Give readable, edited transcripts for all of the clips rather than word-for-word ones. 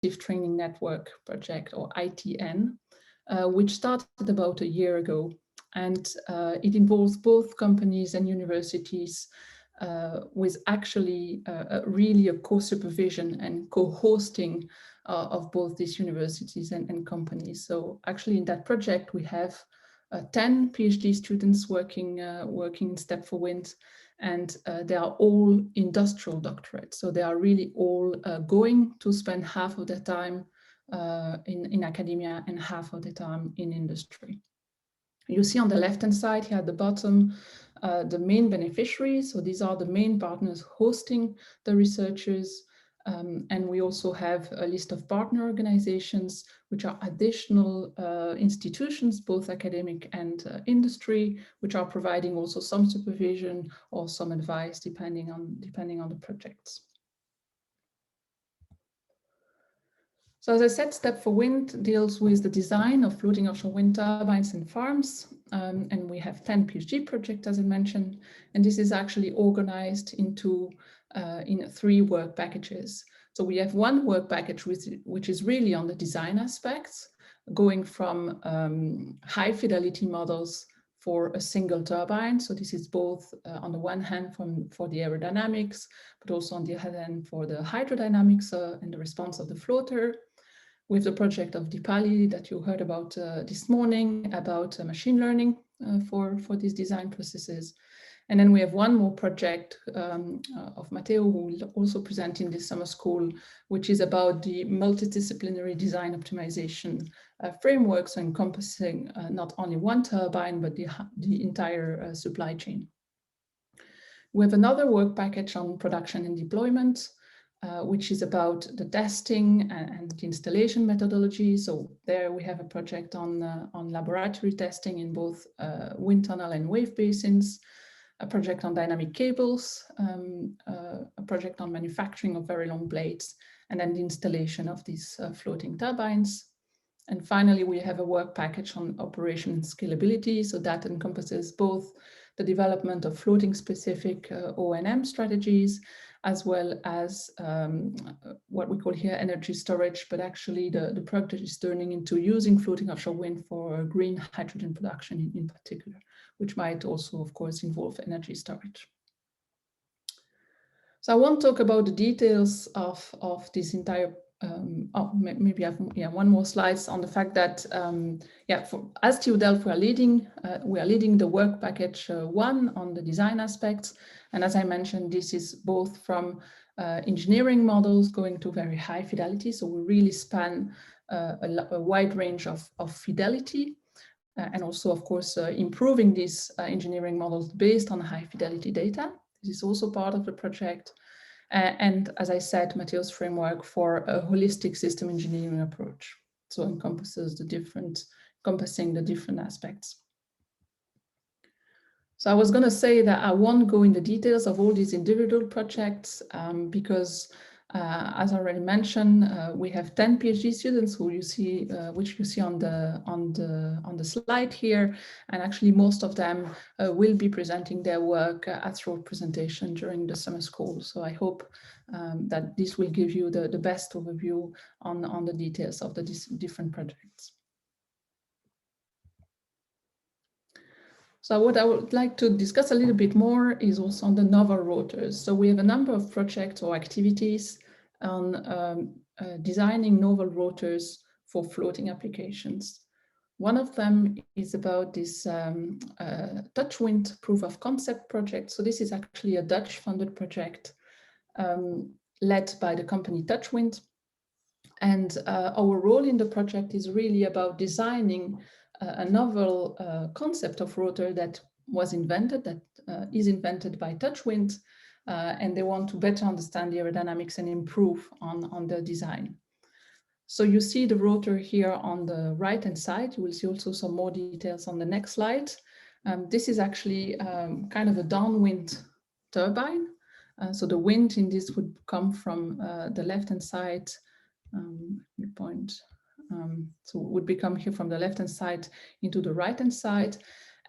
Training Network project, or ITN, which started about a year ago. And it involves both companies and universities with actually really a co-supervision and co-hosting of both these universities and companies. So actually in that project, we have 10 PhD students working in STEP4Wind, and they are all industrial doctorates. So they are really all going to spend half of their time in academia and half of the time in industry. You see on the left-hand side here at the bottom, the main beneficiaries. So these are the main partners hosting the researchers. And we also have a list of partner organizations, which are additional institutions, both academic and industry, which are providing also some supervision or some advice, depending on the projects. So as I said, STEP4Wind deals with the design of floating offshore wind turbines and farms. And we have 10 PhD projects, as I mentioned. And this is actually organized into in 3 work packages. So we have one work package which is really on the design aspects, going from high fidelity models for a single turbine. So this is both on the one hand for the aerodynamics, but also on the other hand for the hydrodynamics and the response of the floater. With the project of Dipali that you heard about this morning, about machine learning for these design processes. And then we have one more project of Matteo, who will also present in this summer school, which is about the multidisciplinary design optimization framework, so encompassing not only one turbine, but the entire supply chain. We have another work package on production and deployment, which is about the testing and the installation methodology. So there we have a project on laboratory testing in both wind tunnel and wave basins, a project on dynamic cables, a project on manufacturing of very long blades, and then the installation of these floating turbines. And finally, we have a work package on operation and scalability. So that encompasses both the development of floating specific O&M strategies, as well as what we call here energy storage, but actually the project is turning into using floating offshore wind for green hydrogen production in particular, which might also, of course, involve energy storage. So I won't talk about the details of this entire maybe I have one more slides on the fact that as TU Delft we are leading the work package 1 on the design aspects, and as I mentioned, this is both from engineering models going to very high fidelity, so we really span a wide range of fidelity, and also of course improving these engineering models based on high fidelity data. This is also part of the project. And as I said, Matteo's framework for a holistic system engineering approach. So encompassing the different aspects. So I was going to say that I won't go in the details of all these individual projects because as I already mentioned, we have 10 PhD students who you see, which you see on the slide here, and actually most of them will be presenting their work at short presentation during the summer school. So I hope that this will give you the best overview on the details of the different projects. So what I would like to discuss a little bit more is also on the novel rotors. So we have a number of projects or activities on designing novel rotors for floating applications. One of them is about this TWIND proof of concept project. So this is actually a Dutch funded project led by the company TWIND. And our role in the project is really about designing a novel concept of rotor that was invented, that is invented by TWIND, and they want to better understand the aerodynamics and improve on the design. So you see the rotor here on the right-hand side. You will see also some more details on the next slide. This is actually kind of a downwind turbine. So the wind in this would come from the left-hand side. So it would become here from the left-hand side into the right-hand side.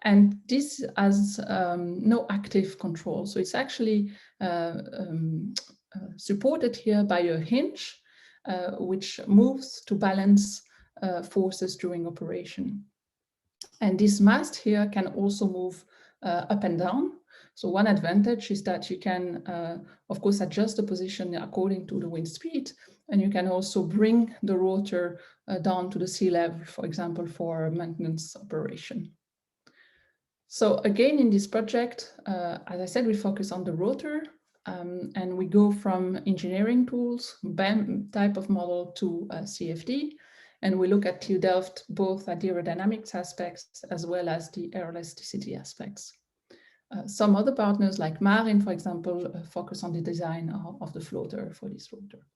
And this has no active control. So it's actually supported here by a hinge. which moves to balance forces during operation. And this mast here can also move up and down. So one advantage is that you can, of course, adjust the position according to the wind speed, and you can also bring the rotor down to the sea level, for example, for maintenance operation. So again, in this project, as I said, we focus on the rotor, and we go from engineering tools, BAM type of model, to CFD. And we look at TU Delft both at the aerodynamics aspects as well as the aeroelasticity aspects. Some other partners like Marin, for example, focus on the design of the floater for this rotor.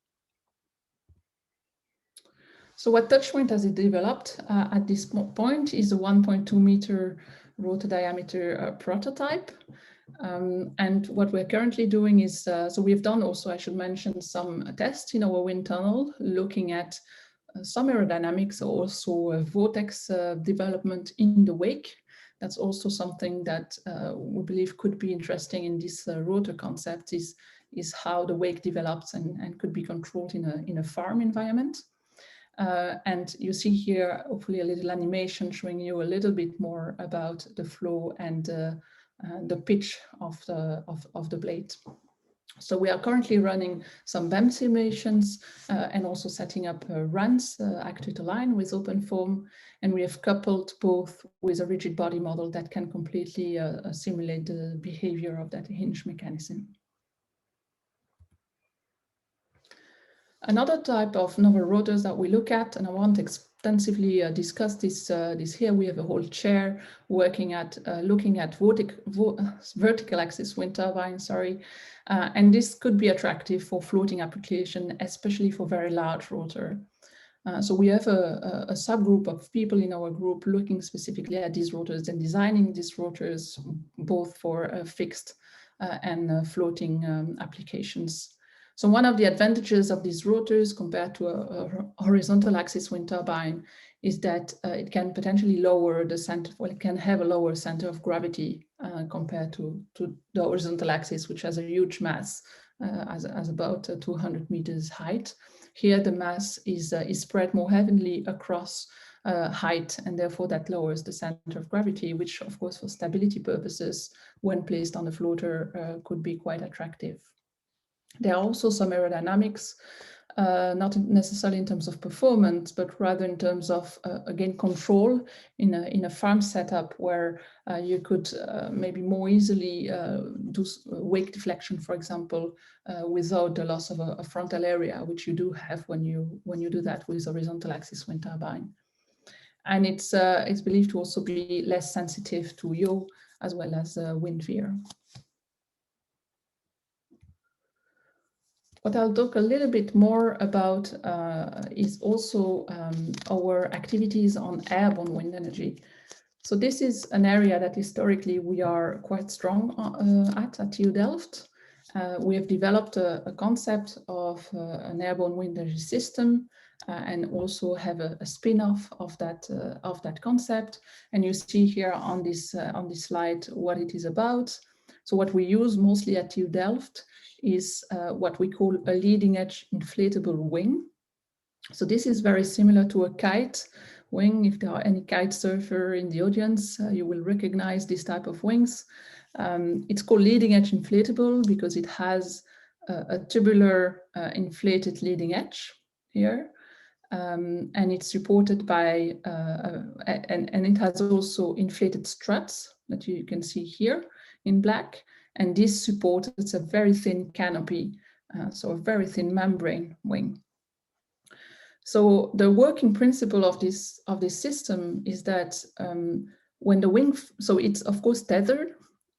So what TWIND has developed at this point is a 1.2 meter rotor diameter prototype. And what we're currently doing is, so we've done also, I should mention, some tests in our wind tunnel, looking at some aerodynamics, also vortex development in the wake. That's also something that we believe could be interesting in this rotor concept, is how the wake develops and could be controlled in a farm environment. And you see here, hopefully, a little animation showing you a little bit more about the flow and the pitch of the blade. So we are currently running some BAM simulations and also setting up runs actuator line with OpenFOAM, and we have coupled both with a rigid body model that can completely simulate the behavior of that hinge mechanism. Another type of novel rotors that we look at, and I won't extensively discuss this here, we have a whole chair working at looking at vertical axis wind turbines, and this could be attractive for floating application, especially for very large rotor. So we have a subgroup of people in our group looking specifically at these rotors and designing these rotors both for fixed and floating applications. So one of the advantages of these rotors compared to a horizontal axis wind turbine is that it can potentially lower the center, well, it can have a lower center of gravity compared to the horizontal axis, which has a huge mass as about 200 meters height. Here the mass is spread more heavily across height, and therefore that lowers the center of gravity, which of course for stability purposes, when placed on the floater, could be quite attractive. There are also some aerodynamics, not necessarily in terms of performance, but rather in terms of, again, control in a farm setup where you could maybe more easily do wake deflection, for example, without the loss of a frontal area, which you do have when you do that with horizontal axis wind turbine. And it's believed to also be less sensitive to yaw as well as wind veer. What I'll talk a little bit more about is also our activities on airborne wind energy. So this is an area that historically we are quite strong at TU Delft. We have developed a concept of an airborne wind energy system and also have a spin-off of that concept. And you see here on this slide what it is about. So what we use mostly at TU Delft is what we call a leading edge inflatable wing. So this is very similar to a kite wing. If there are any kite surfer in the audience, you will recognize this type of wings. It's called leading edge inflatable because it has a tubular inflated leading edge here. And it's supported by, and it has also inflated struts that you can see here in black. And this supports a very thin canopy, so a very thin membrane wing. So the working principle of this system is that when the wing, so it's of course tethered,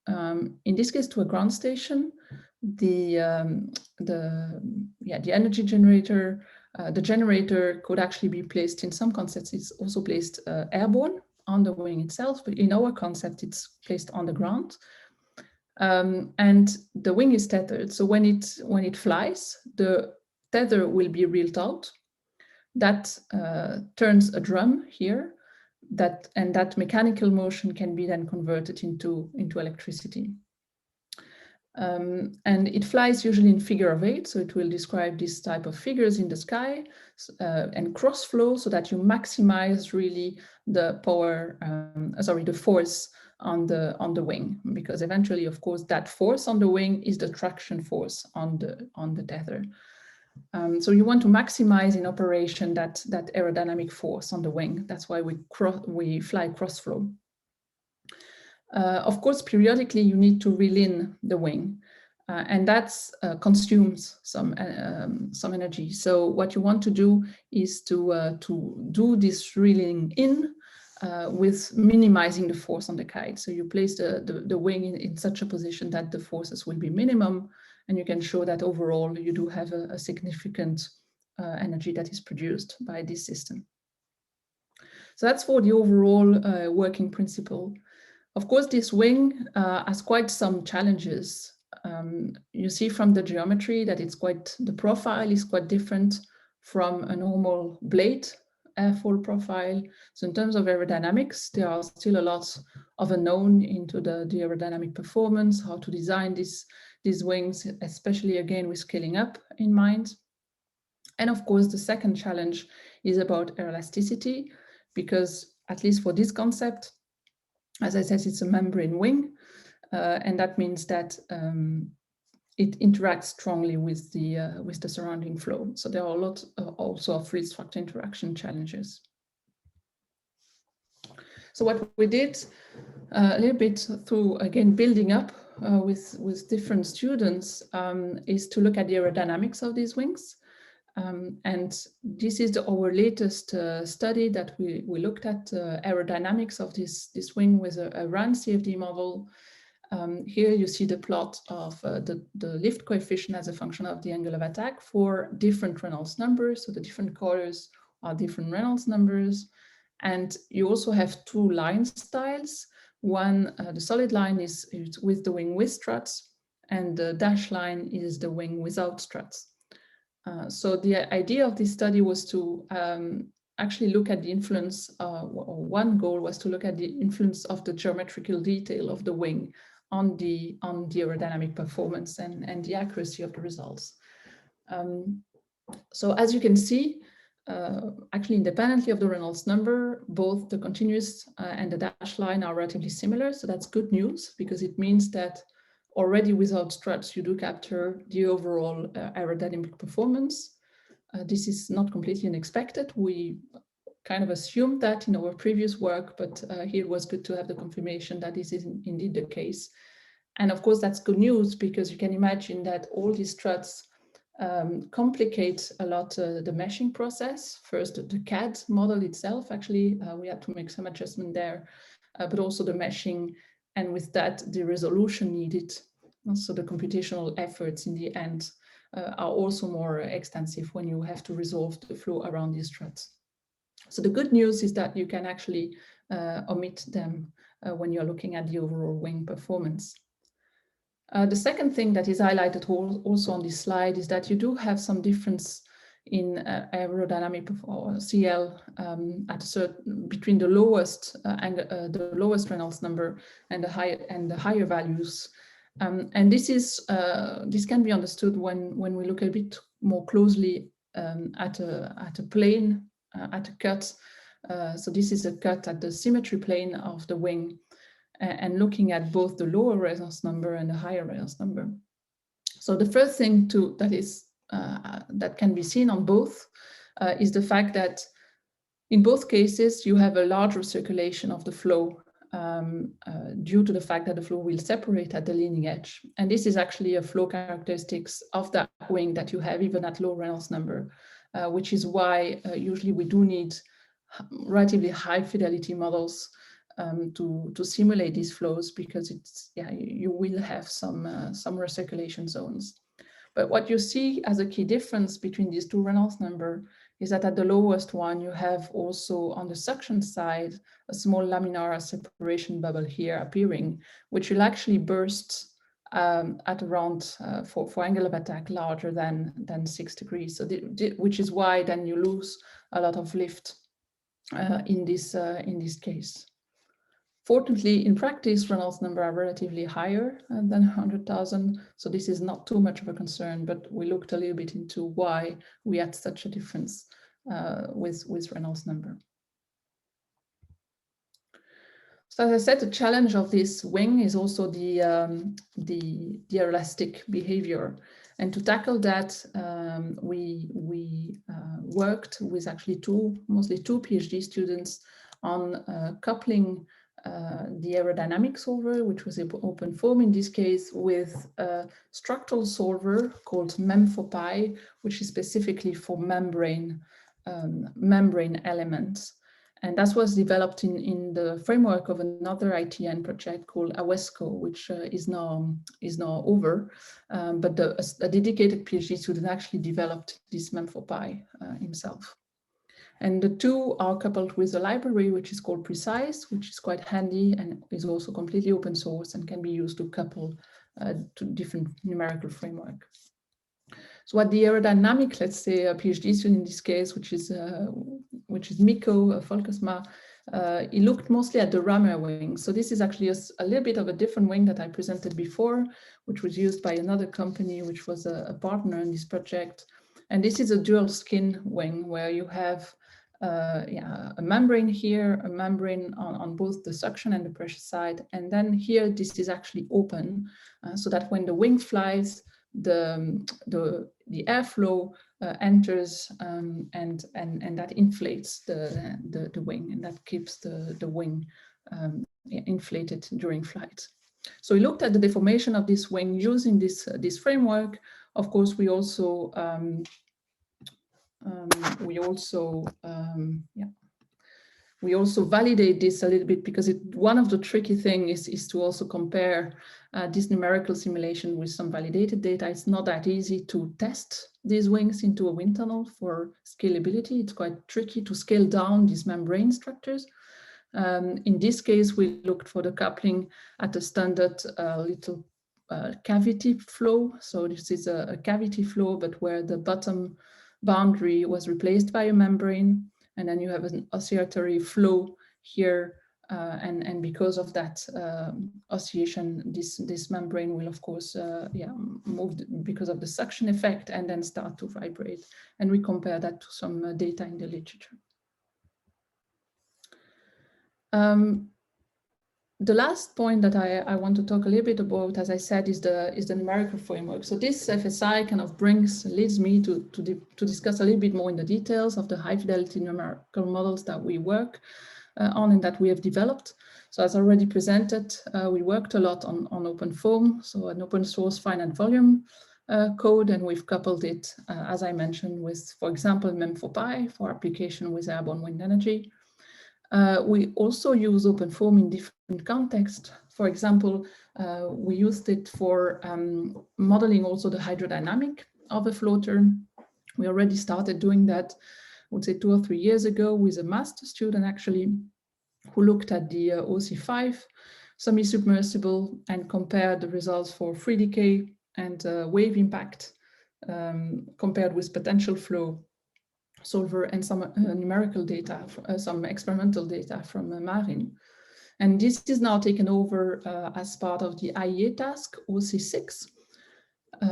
in this case to a ground station, the energy generator, the generator could actually be placed in some concepts. It's also placed airborne on the wing itself, but in our concept, it's placed on the ground. And the wing is tethered. So when it flies, the tether will be reeled out. That turns a drum here, and that mechanical motion can be then converted into electricity. And it flies usually in figure of 8, so it will describe this type of figures in the sky and cross flow, so that you maximize really the power, the force on the wing, because eventually, of course, that force on the wing is the traction force on the tether. So you want to maximize in operation that aerodynamic force on the wing. That's why we fly cross flow. Of course, periodically you need to reel in the wing, and that consumes some energy. So what you want to do is to do this reeling in with minimizing the force on the kite. So you place the wing in such a position that the forces will be minimum, and you can show that overall you do have a significant energy that is produced by this system. So that's for the overall working principle. Of course, this wing has quite some challenges. You see from the geometry that the profile is quite different from a normal blade airfoil profile. So in terms of aerodynamics, there are still a lot of unknown into the aerodynamic performance, how to design these wings, especially again with scaling up in mind. And of course, the second challenge is about air elasticity, because at least for this concept, as I said, it's a membrane wing, and that means that it interacts strongly with the surrounding flow. So there are a lot also of fluid structure interaction challenges. So what we did a little bit through, again, building up with different students is to look at the aerodynamics of these wings. And this is our latest study that we looked at aerodynamics of this wing with a RAN CFD model. Here you see the plot of the lift coefficient as a function of the angle of attack for different Reynolds numbers. So the different colors are different Reynolds numbers. And you also have two line styles. One, the solid line is with the wing with struts, and the dash line is the wing without struts. So the idea of this study was to actually look at the influence, one goal was to look at the influence of the geometrical detail of the wing on the aerodynamic performance and the accuracy of the results. So as you can see, actually independently of the Reynolds number, both the continuous and the dash line are relatively similar. So that's good news, because it means that already without struts, you do capture the overall aerodynamic performance. This is not completely unexpected. We kind of assumed that in our previous work, but here it was good to have the confirmation that this is indeed the case. And of course, that's good news, because you can imagine that all these struts complicate a lot the meshing process. First, the CAD model itself, actually, we had to make some adjustment there, but also the meshing, and with that, the resolution needed. So the computational efforts in the end are also more extensive when you have to resolve the flow around these struts. So the good news is that you can actually omit them when you're looking at the overall wing performance. The second thing that is highlighted also on this slide is that you do have some difference in aerodynamic or CL at a certain, between the lowest Reynolds number and the higher values, and this can be understood when we look a bit more closely at a plane, at a cut. So this is a cut at the symmetry plane of the wing, and looking at both the lower resonance number and the higher resonance number. So the first thing that can be seen on both is the fact that in both cases you have a larger circulation of the flow due to the fact that the flow will separate at the leading edge. And this is actually a flow characteristics of that wing that you have even at low Reynolds number, which is why usually we do need relatively high fidelity models to simulate these flows, because you will have some recirculation zones. But what you see as a key difference between these two Reynolds number is that at the lowest one, you have also on the suction side, a small laminar separation bubble here appearing, which will actually burst at around, for angle of attack, larger than 6 degrees. So which is why then you lose a lot of lift in this case. Fortunately, in practice, Reynolds number are relatively higher than 100,000. So this is not too much of a concern, but we looked a little bit into why we had such a difference with Reynolds number. So as I said, the challenge of this wing is also the elastic behavior. And to tackle that, we worked with actually mostly two PhD students on coupling the aerodynamic solver, which was open foam in this case, with a structural solver called MEM4Pi, which is specifically for membrane elements. And that was developed in the framework of another ITN project called AWESCO, which is now over. But a dedicated PhD student actually developed this MEM4Pi himself. And the two are coupled with a library which is called Precise, which is quite handy and is also completely open source and can be used to couple to different numerical framework. So what the aerodynamic, let's say, a PhD student in this case, which is Mikko Volkersma, he looked mostly at the rammer wing. So this is actually a little bit of a different wing that I presented before, which was used by another company, which was a partner in this project. And this is a dual skin wing where you have a membrane here, a membrane on both the suction and the pressure side. And then here, this is actually open so that when the wing flies, the airflow enters and that inflates the wing, and that keeps the wing inflated during flight. So we looked at the deformation of this wing using this framework. Of course, we also validate this a little bit, because one of the tricky things is to also compare this numerical simulation with some validated data. It's not that easy to test these wings into a wind tunnel for scalability. It's quite tricky to scale down these membrane structures. In this case, we looked for the coupling at a standard little cavity flow. So this is a cavity flow, but where the bottom boundary was replaced by a membrane. And then you have an oscillatory flow here. And because of that oscillation, this membrane will, of course, move because of the suction effect and then start to vibrate. And we compare that to some data in the literature. The last point that I want to talk a little bit about, as I said, is the numerical framework. So this FSI kind of leads me to discuss a little bit more in the details of the high fidelity numerical models that we work on and that we have developed. So as already presented, we worked a lot on open foam, so an open source finite volume code, and we've coupled it, as I mentioned, with, for example, MEM4Pi for application with airborne wind energy. We also use open foam in different contexts. For example, we used it for modeling also the hydrodynamic of a floater. We already started doing that, I would say 2 or 3 years ago, with a master student actually, who looked at the OC5 semi-submersible and compared the results for free decay and wave impact compared with potential flow solver and some numerical data, some experimental data from Marin. And this is now taken over as part of the IEA task, OC6.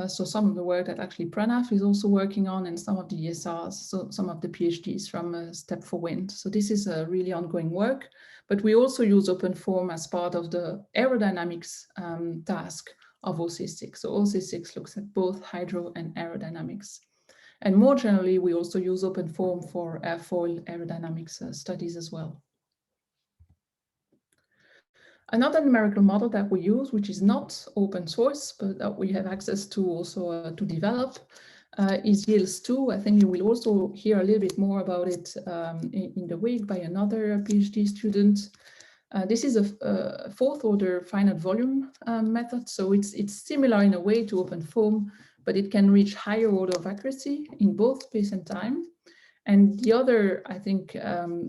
So some of the work that actually Pranav is also working on, and some of the ESRs, so some of the PhDs from Step for Wind. So this is a really ongoing work, but we also use open foam as part of the aerodynamics task of OC6. So OC6 looks at both hydro and aerodynamics. And more generally, we also use open foam for airfoil aerodynamics studies as well. Another numerical model that we use, which is not open source, but that we have access to also to develop, is YILS2. I think you will also hear a little bit more about it in the week by another PhD student. This is a fourth order finite volume method. So it's similar in a way to open foam, but it can reach higher order of accuracy in both space and time. And the other, I think,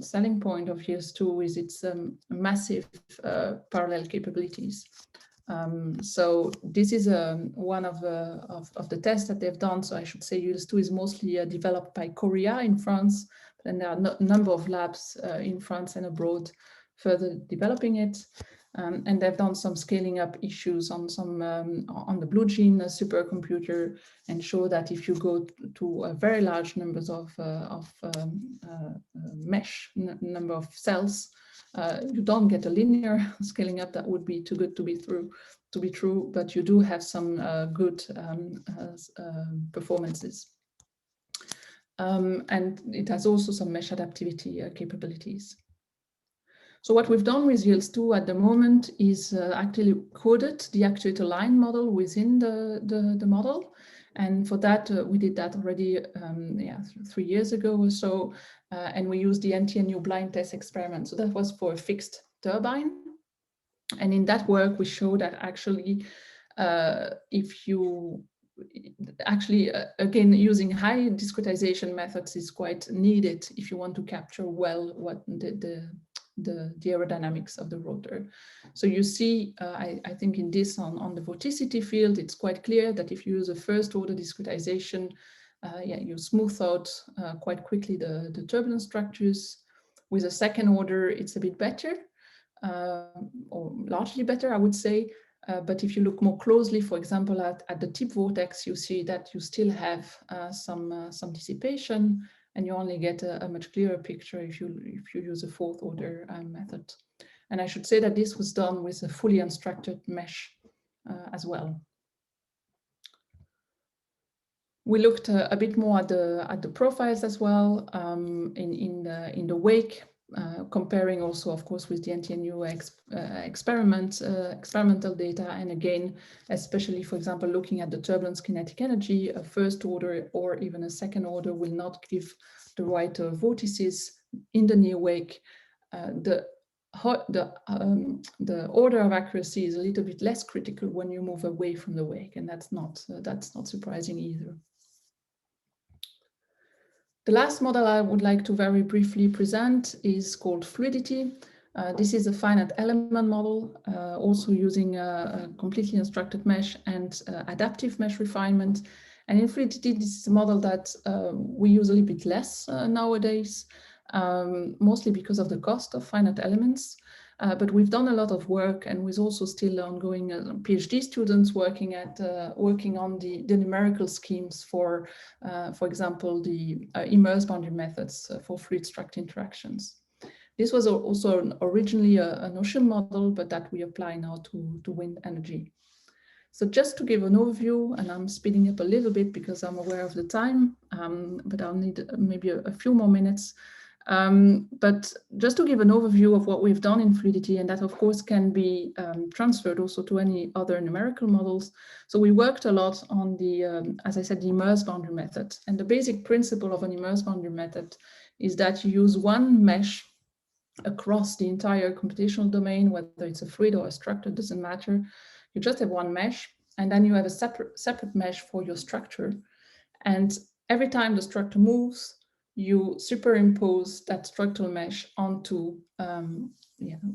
selling point of YILS2 is its massive parallel capabilities. So this is one of the tests that they've done. So I should say YILS2 is mostly developed by Korea in France, and there are a number of labs in France and abroad further developing it. And they've done some scaling up issues on some on the Blue Gene supercomputer, and show that if you go to very large numbers of mesh, number of cells, you don't get a linear scaling up. That would be too good to be true, but you do have some good performances. And it has also some mesh adaptivity capabilities. So what we've done with YIELS 2 at the moment is actually coded the actuator line model within the model. And for that, we did that already 3 years ago or so. And we used the NTNU blind test experiment. So that was for a fixed turbine. And in that work, we showed that actually, if you again, using high discretization methods is quite needed if you want to capture well what the aerodynamics of the rotor. So you see, I think in this on the vorticity field, it's quite clear that if you use a first order discretization, you smooth out quite quickly the turbulence structures. With a second order, it's a bit better, or largely better, I would say. But if you look more closely, for example, at the tip vortex, you see that you still have some dissipation, and you only get a much clearer picture if you use a fourth order method. And I should say that this was done with a fully unstructured mesh as well. We looked a bit more at the profiles as well in the wake. Comparing also, of course, with the NTNU experimental data. And again, especially, for example, looking at the turbulence kinetic energy, a first order or even a second order will not give the right vortices in the near wake. The order of accuracy is a little bit less critical when you move away from the wake, and that's not surprising either. The last model I would like to very briefly present is called Fluidity. This is a finite element model, also using a completely unstructured mesh and adaptive mesh refinement. And in Fluidity, this is a model that we use a little bit less nowadays, mostly because of the cost of finite elements. But we've done a lot of work, and with also still ongoing PhD students working on the numerical schemes for example, the immerse boundary methods for fluid struct interactions. This was also originally an ocean model, but that we apply now to wind energy. So just to give an overview, and I'm speeding up a little bit because I'm aware of the time, but I'll need maybe a few more minutes. But just to give an overview of what we've done in Fluidity, and that of course can be transferred also to any other numerical models. So we worked a lot on the, as I said, the immerse boundary method. And the basic principle of an immerse boundary method is that you use one mesh across the entire computational domain, whether it's a fluid or a structure, doesn't matter. You just have one mesh, and then you have a separate mesh for your structure. And every time the structure moves, you superimpose that structural mesh onto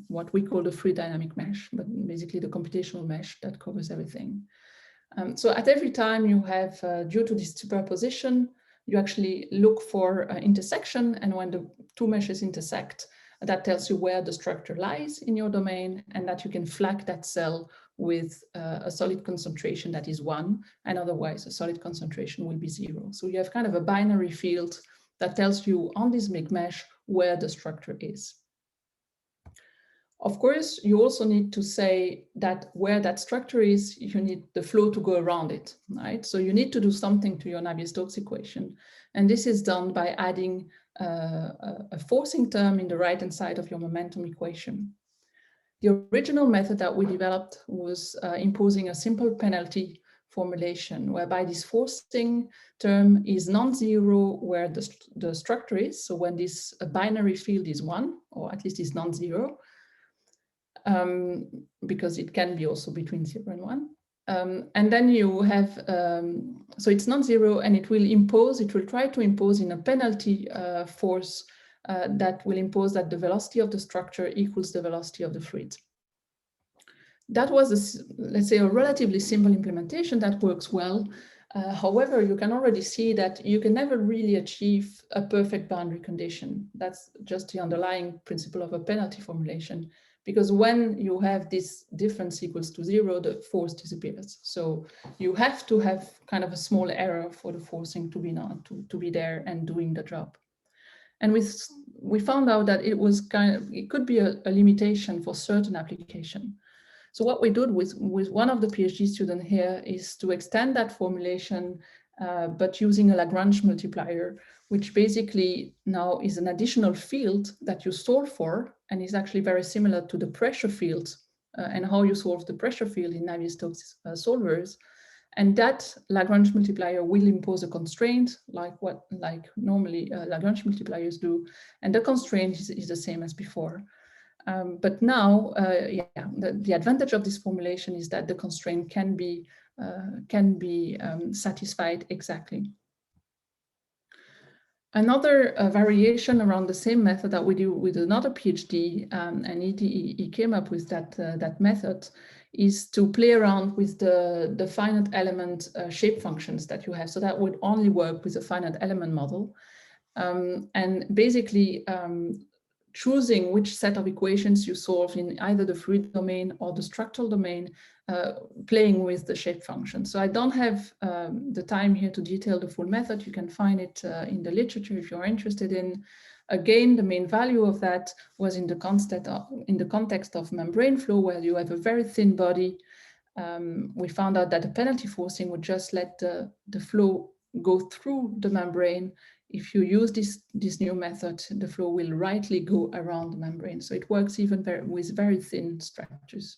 what we call the fluid dynamic mesh, but basically the computational mesh that covers everything. So at every time you have, due to this superposition, you actually look for intersection, and when the two meshes intersect, that tells you where the structure lies in your domain, and that you can flag that cell with a solid concentration that is 1, and otherwise a solid concentration will be 0. So you have kind of a binary field that tells you on this big mesh where the structure is. Of course, you also need to say that where that structure is, you need the flow to go around it, right? So you need to do something to your Navier-Stokes equation. And this is done by adding a forcing term in the right-hand side of your momentum equation. The original method that we developed was imposing a simple penalty formulation, whereby this forcing term is non-zero where the structure is. So when this binary field is 1, or at least is non-zero, because it can be also between 0 and 1. And then you have, so it's non-zero, and it will try to impose in a penalty force that will impose that the velocity of the structure equals the velocity of the fluid. That was, let's say, a relatively simple implementation that works well. However, you can already see that you can never really achieve a perfect boundary condition. That's just the underlying principle of a penalty formulation, because when you have this difference equals to 0, the force disappears. So you have to have kind of a small error for the forcing to be there and doing the job. And we found out that it could be a limitation for certain application. So what we did with one of the PhD students here is to extend that formulation, but using a Lagrange multiplier, which basically now is an additional field that you solve for, and is actually very similar to the pressure field and how you solve the pressure field in Navier-Stokes solvers. And that Lagrange multiplier will impose a constraint like normally Lagrange multipliers do. And the constraint is the same as before. But now, the advantage of this formulation is that the constraint can be satisfied exactly. Another variation around the same method that we do with another PhD, and he came up with that method, is to play around with the finite element shape functions that you have. So that would only work with a finite element model. And basically, choosing which set of equations you solve in either the fluid domain or the structural domain, playing with the shape function. So I don't have the time here to detail the full method. You can find it in the literature if you're interested in. Again, the main value of that was in the context of membrane flow, where you have a very thin body. We found out that the penalty forcing would just let the flow go through the membrane. If you use this new method, the flow will rightly go around the membrane. So it works even with very thin structures.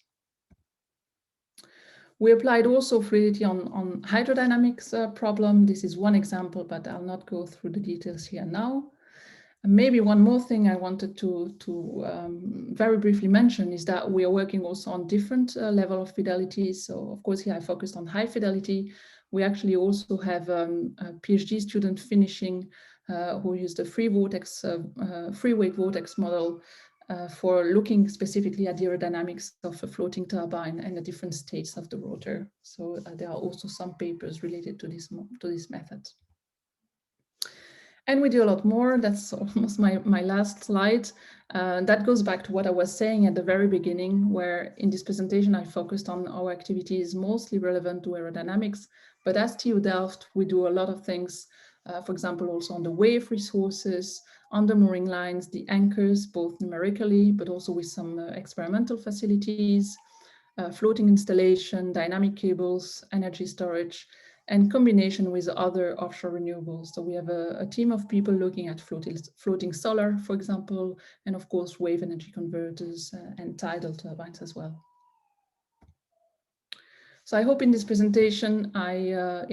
We applied also fluidity on hydrodynamics problem. This is one example, but I'll not go through the details here now. And maybe one more thing I wanted to very briefly mention is that we are working also on different level of fidelity. So of course here I focused on high fidelity. We actually also have a PhD student finishing who used the free weight vortex model for looking specifically at the aerodynamics of a floating turbine and the different states of the rotor. So there are also some papers related to this method. And we do a lot more. That's almost my last slide. That goes back to what I was saying at the very beginning, where in this presentation, I focused on our activities mostly relevant to aerodynamics. But as TU Delft, we do a lot of things, for example, also on the wave resources, on the mooring lines, the anchors, both numerically, but also with some experimental facilities, floating installation, dynamic cables, energy storage, and combination with other offshore renewables. So we have a team of people looking at floating solar, for example, and of course, wave energy converters and tidal turbines as well. So I hope in this presentation, I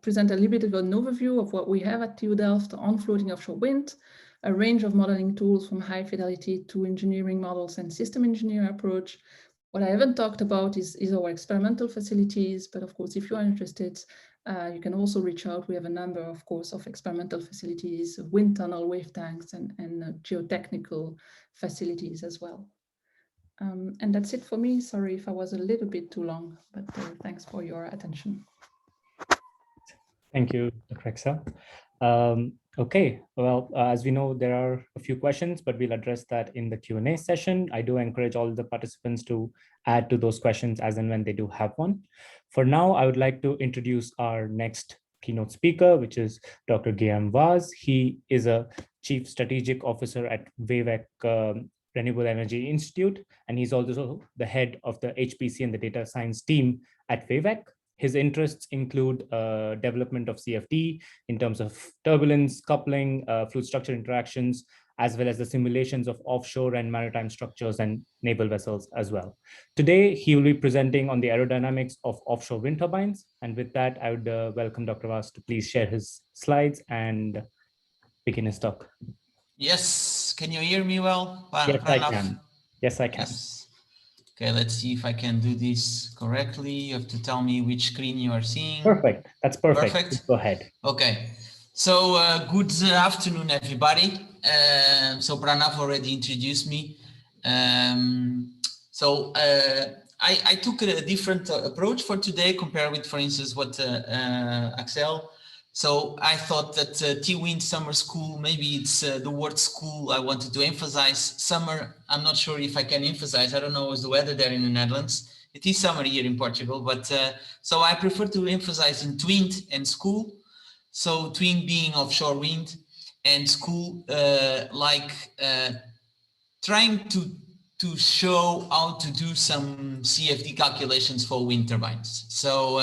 present a little bit of an overview of what we have at TU Delft on floating offshore wind, a range of modeling tools from high fidelity to engineering models and system engineer approach. What I haven't talked about is our experimental facilities, but of course, if you are interested, you can also reach out. We have a number, of course, of experimental facilities, wind tunnel, wave tanks, and geotechnical facilities as well. And that's it for me. Sorry if I was a little bit too long, but thanks for your attention. Thank you, Dr. Axelle. Okay, well, as we know, there are a few questions, but we'll address that in the Q&A session. I do encourage all the participants to add to those questions as and when they do have one. For now, I would like to introduce our next keynote speaker, which is Dr. Guilherme. He is a Chief Strategic Officer at Wavec Renewable Energy Institute, and he's also the head of the HPC and the data science team at Wavec. His interests include development of CFD in terms of turbulence, coupling, fluid structure interactions, as well as the simulations of offshore and maritime structures and naval vessels as well. Today, he will be presenting on the aerodynamics of offshore wind turbines. And with that, I would welcome Dr. Vas to please share his slides and begin his talk. Yes, can you hear me well? Yes, I can. Yes, I can. Yes. Okay, let's see if I can do this correctly. You have to tell me which screen you are seeing. Perfect. That's perfect. Perfect. Go ahead. Okay. So good afternoon, everybody. So Pranav already introduced me. I took a different approach for today compared with, for instance, what Axelle. So I thought that TWIND summer school, maybe it's the word school I wanted to emphasize. Summer, I'm not sure if I can emphasize. I don't know what's the weather there in the Netherlands. It is summer here in Portugal, but so I prefer to emphasize in TWIND and school. So TWIND being offshore wind, and school trying to show how to do some CFD calculations for wind turbines. So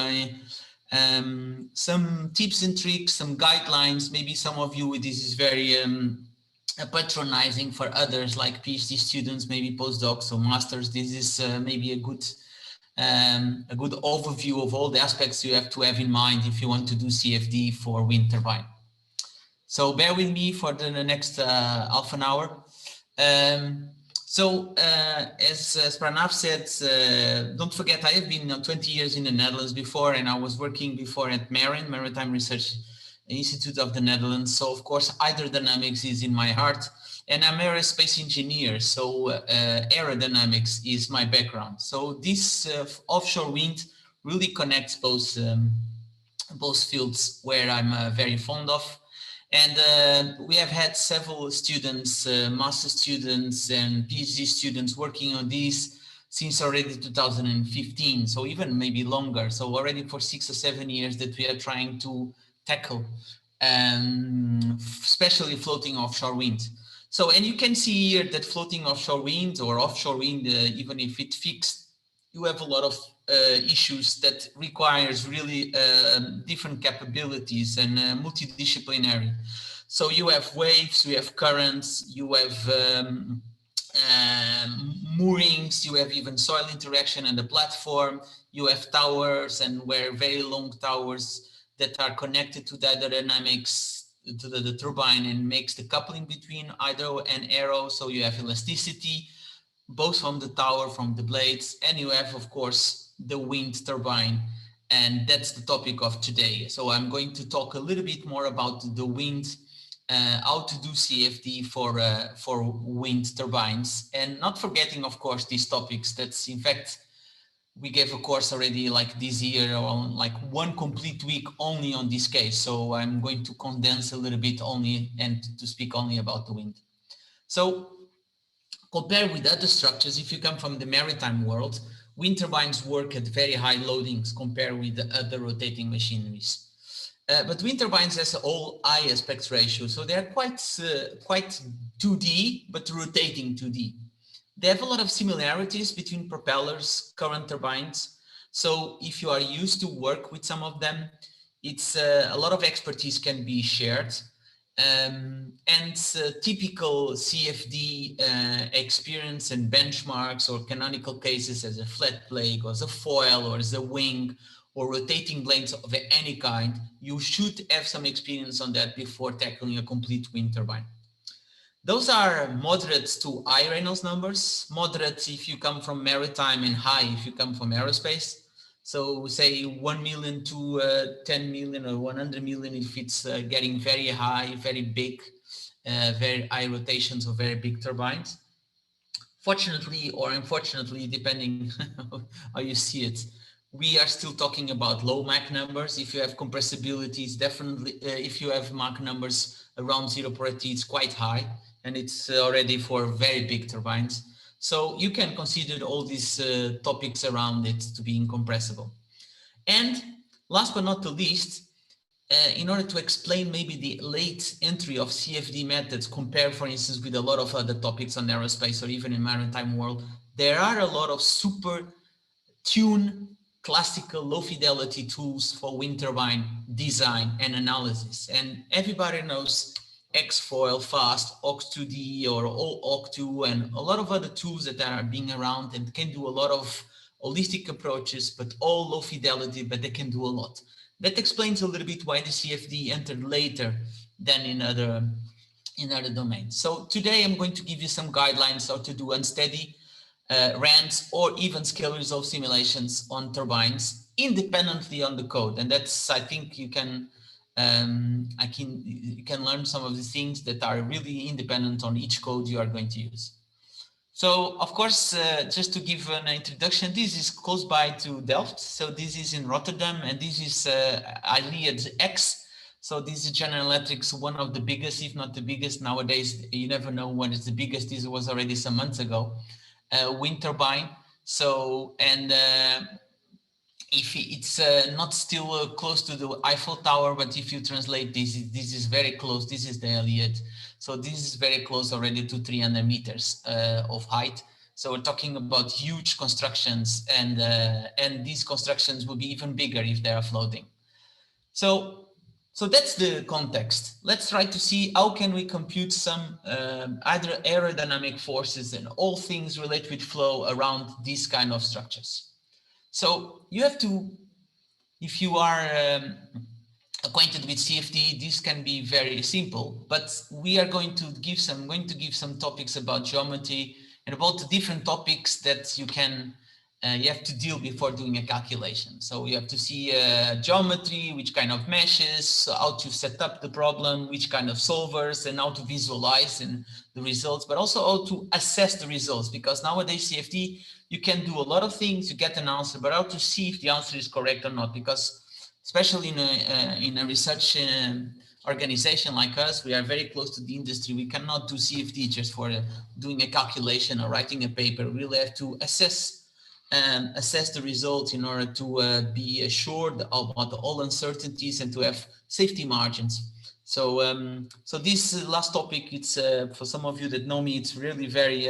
some tips and tricks, some guidelines. Maybe some of you, this is very patronizing for others, like PhD students, maybe postdocs or masters. This is maybe a good overview of all the aspects you have to have in mind if you want to do CFD for wind turbine. So bear with me for the next half an hour. As Pranav said, don't forget, I have been 20 years in the Netherlands before, and I was working before at Marin, Maritime Research Institute of the Netherlands. So of course, hydrodynamics is in my heart, and I'm aerospace engineer. So aerodynamics is my background. So this offshore wind really connects both fields where I'm very fond of. And we have had several students, master students and PhD students working on this since already 2015, so even maybe longer. So already for 6 or 7 years that we are trying to tackle, especially floating offshore wind. So, and you can see here that floating offshore wind or offshore wind, even if it's fixed, you have a lot of issues that requires really different capabilities and multidisciplinary. So you have waves, you have currents, you have moorings, you have even soil interaction and the platform, you have towers, and where very long towers that are connected to the hydrodynamics, to the turbine, and makes the coupling between hydro and aero. So you have elasticity, both from the tower, from the blades, and you have, of course, the wind turbine, and that's the topic of today. So I'm going to talk a little bit more about the wind, how to do CFD for wind turbines, and not forgetting, of course, these topics. That's, in fact, we gave a course already like this year on like 1 complete week only on this case. So I'm going to condense a little bit only and to speak only about the wind. So compared with other structures, if you come from the maritime world, wind turbines work at very high loadings compared with the other rotating machineries. But wind turbines has all high aspect ratio, so they're quite 2D, but rotating 2D. They have a lot of similarities between propellers, current turbines. So if you are used to work with some of them, it's a lot of expertise can be shared. And typical CFD experience and benchmarks or canonical cases as a flat plate or as a foil or as a wing or rotating blades of any kind, you should have some experience on that before tackling a complete wind turbine. Those are moderate to high Reynolds numbers. Moderate if you come from maritime, and high if you come from aerospace. So say 1 million to 10 million or 100 million if it's getting very high, very big, very high rotations or very big turbines. Fortunately or unfortunately, depending how you see it, we are still talking about low Mach numbers. If you have compressibilities, definitely, if you have Mach numbers around 0.8, it's quite high, and it's already for very big turbines. So you can consider all these topics around it to be incompressible. And last but not the least, in order to explain maybe the late entry of CFD methods compared, for instance, with a lot of other topics on aerospace or even in maritime world, there are a lot of super tune classical low fidelity tools for wind turbine design and analysis. And everybody knows Xfoil, Fast, Ox2D or Oc2 and a lot of other tools that are being around and can do a lot of holistic approaches, but all low fidelity, but they can do a lot. That explains a little bit why the CFD entered later than in other domains. So today I'm going to give you some guidelines how to do unsteady RANs or even scale resolve simulations on turbines independently on the code. And that's, I think you can learn some of the things that are really independent on each code you are going to use. So, of course, just to give an introduction, this is close by to Delft. So this is in Rotterdam, and this is Iliad X. So this is General Electric's one of the biggest, if not the biggest nowadays. You never know when it's the biggest. This was already some months ago. Wind turbine. So, and if it's not still close to the Eiffel Tower, but if you translate this is very close. This is the Iliad. So this is very close already to 300 meters of height. So we're talking about huge constructions, and these constructions will be even bigger if they are floating. So that's the context. Let's try to see how can we compute some either aerodynamic forces and all things related with flow around these kind of structures. So you have to, if you are acquainted with CFD, this can be very simple, but we are going to give some topics about geometry and about the different topics that you can you have to deal before doing a calculation. So you have to see geometry, which kind of meshes, how to set up the problem, which kind of solvers, and how to visualize and the results, but also how to assess the results, because nowadays CFD, you can do a lot of things, you get an answer, but how to see if the answer is correct or not, because especially in a research organization like us, we are very close to the industry. We cannot do CFD just for doing a calculation or writing a paper. We really have to assess the results in order to be assured about all uncertainties and to have safety margins. So, so this last topic, it's for some of you that know me, it's really very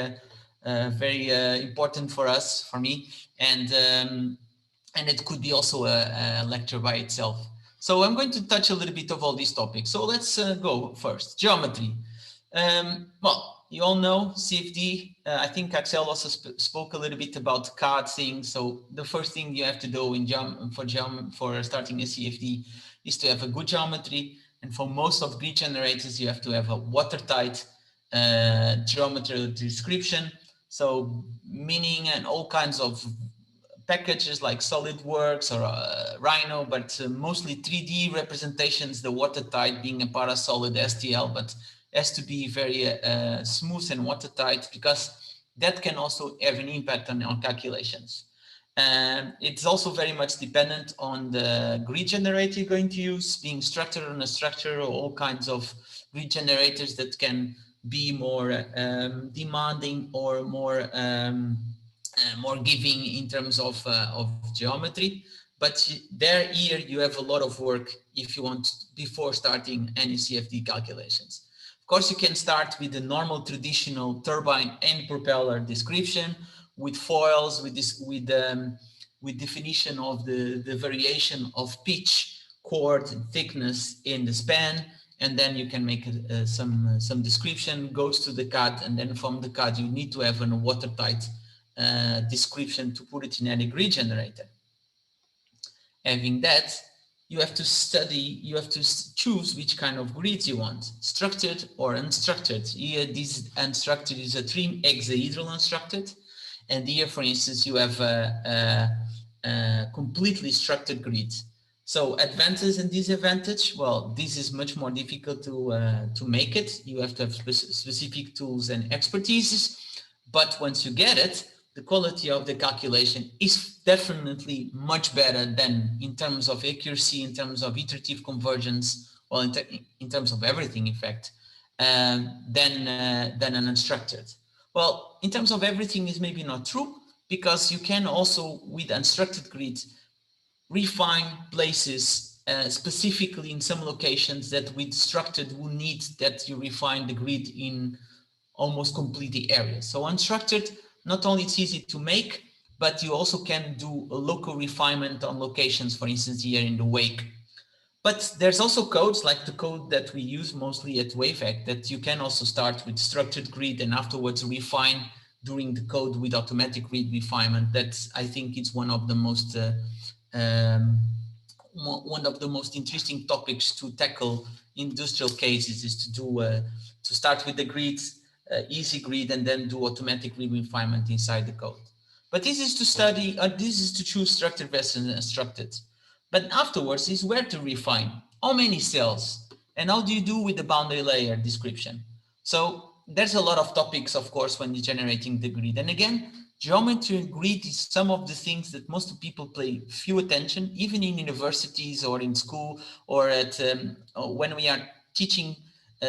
important for us, for me, and it could be also a lecture by itself. So I'm going to touch a little bit of all these topics. So let's go first. Geometry. Well, you all know CFD. I think Axelle also spoke a little bit about CAD things. So the first thing you have to do for starting a CFD is to have a good geometry. And for most of grid generators, you have to have a watertight geometry description. So meaning and all kinds of packages like SolidWorks or Rhino, but mostly 3D representations, the watertight being a parasolid STL, but has to be very smooth and watertight, because that can also have an impact on calculations. And it's also very much dependent on the grid generator you're going to use, being structured on a structure, or all kinds of grid generators that can be more demanding or more giving in terms of geometry. But here you have a lot of work if you want before starting any CFD calculations. Of course, you can start with the normal traditional turbine and propeller description with foils, with definition of the variation of pitch, chord, and thickness in the span. And then you can make some description, goes to the CAD, and then from the CAD you need to have a watertight description to put it in any grid generator. Having that, you have to study, you have to choose which kind of grids you want, structured or unstructured. Here, this unstructured is a trim hexahedral unstructured. And here, for instance, you have a completely structured grid. So advantage and disadvantage, well, this is much more difficult to make it. You have to have specific tools and expertises. But once you get it, the quality of the calculation is definitely much better than in terms of accuracy, in terms of iterative convergence, or in terms of everything, in fact, than an unstructured. Well, in terms of everything is maybe not true, because you can also, with unstructured grids, refine places specifically in some locations that with structured will need that you refine the grid in almost completely areas. So unstructured, not only it's easy to make, but you also can do a local refinement on locations, for instance, here in the wake. But there's also codes like the code that we use mostly at Wavec that you can also start with structured grid and afterwards refine during the code with automatic grid refinement. That's, I think it's one of the most interesting topics to tackle in industrial cases, is to do to start with the grids, easy grid, and then do automatic grid refinement inside the code. But this is to study, this is to choose structured versus unstructured. But afterwards is where to refine, how many cells, and how do you do with the boundary layer description. So there's a lot of topics, of course, when you're generating the grid. And again, geometry and grid is some of the things that most people pay few attention, even in universities or in school, or at when we are teaching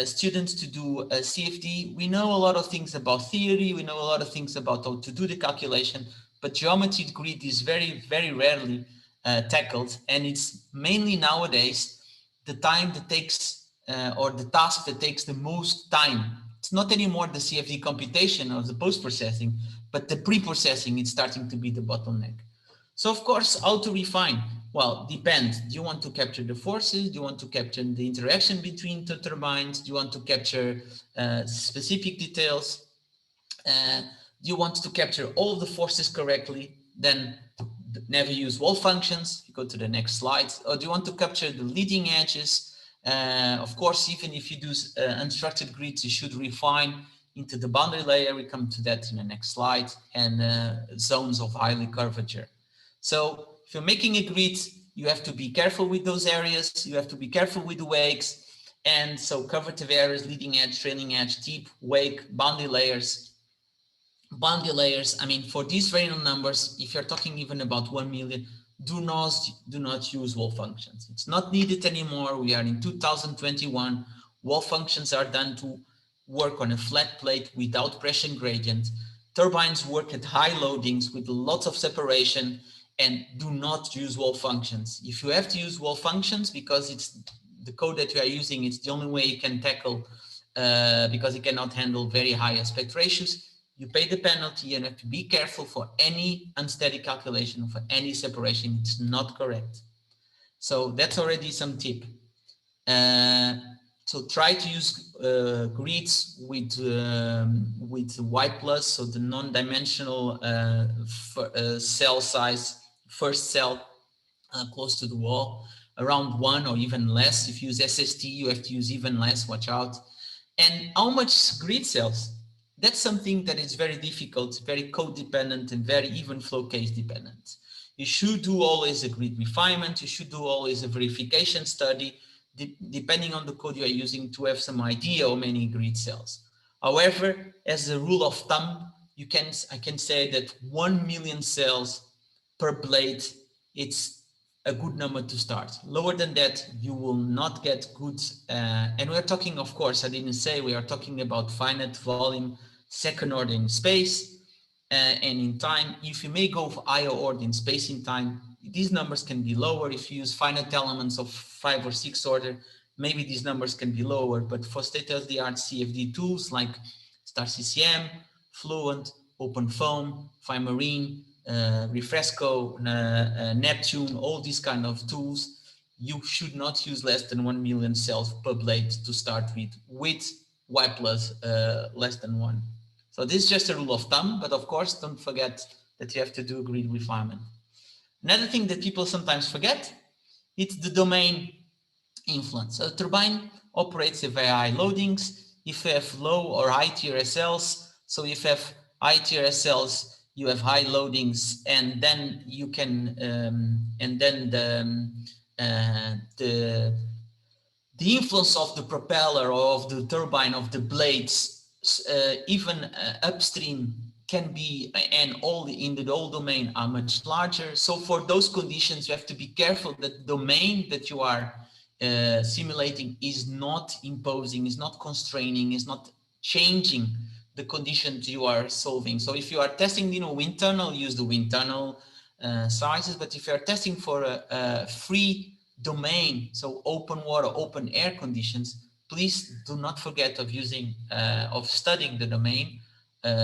students to do a CFD. We know a lot of things about theory, we know a lot of things about how to do the calculation, but geometry grid is very, very rarely tackled. And it's mainly nowadays the time that takes, or the task that takes the most time. It's not anymore the CFD computation or the post-processing, but the pre-processing is starting to be the bottleneck. So of course, how to refine? Well, depends. Do you want to capture the forces? Do you want to capture the interaction between the turbines? Do you want to capture specific details? Do you want to capture all the forces correctly? Then never use wall functions. You go to the next slide. Or do you want to capture the leading edges? Of course, even if you do unstructured grids, you should refine into the boundary layer. We come to that in the next slide, and zones of highly curvature. So if you're making a grid, you have to be careful with those areas. You have to be careful with the wakes. And so curvative areas, leading edge, trailing edge, tip, wake, boundary layers. Boundary layers, I mean, for these random numbers, if you're talking even about 1 million, do not use wall functions. It's not needed anymore. We are in 2021. Wall functions are done to work on a flat plate without pressure gradient. Turbines work at high loadings with lots of separation, and do not use wall functions. If you have to use wall functions because it's the code that you are using, it's the only way you can tackle, because it cannot handle very high aspect ratios, you pay the penalty and have to be careful for any unsteady calculation, for any separation. It's not correct. So that's already some tip. So try to use grids with Y plus, so the non-dimensional cell size, first cell close to the wall, around 1 or even less. If you use SST, you have to use even less, watch out. And how much grid cells? That's something that is very difficult, very code dependent, and very even flow case dependent. You should do always a grid refinement. You should do always a verification study, depending on the code you are using, to have some idea how many grid cells. However, as a rule of thumb, I can say that 1 million cells per blade, it's a good number to start. Lower than that, you will not get good. And we're talking, of course, I didn't say, we are talking about finite volume, second order in space and in time. If you may go for higher order in space in time, these numbers can be lower. If you use finite elements of 5 or 6 order, maybe these numbers can be lower. But for state-of-the-art CFD tools like Star CCM, Fluent, OpenFOAM, FiMarine, Refresco, Neptune, all these kind of tools, you should not use less than 1 million cells per blade to start with Y plus less than 1. So this is just a rule of thumb, but of course, don't forget that you have to do grid refinement. Another thing that people sometimes forget, it's the domain influence. A turbine operates at very high loadings. If you have low or high TRSLs, so if you have high TRSLs, you have high loadings, and then you can, and then the influence of the propeller or of the turbine of the blades, even upstream, can be, and all in the whole domain are much larger. So for those conditions, you have to be careful that the domain that you are simulating is not imposing, is not constraining, is not changing the conditions you are solving. So if you are testing, wind tunnel, use the wind tunnel sizes. But if you are testing for a free domain, so open water, open air conditions, please do not forget of using, of studying the domain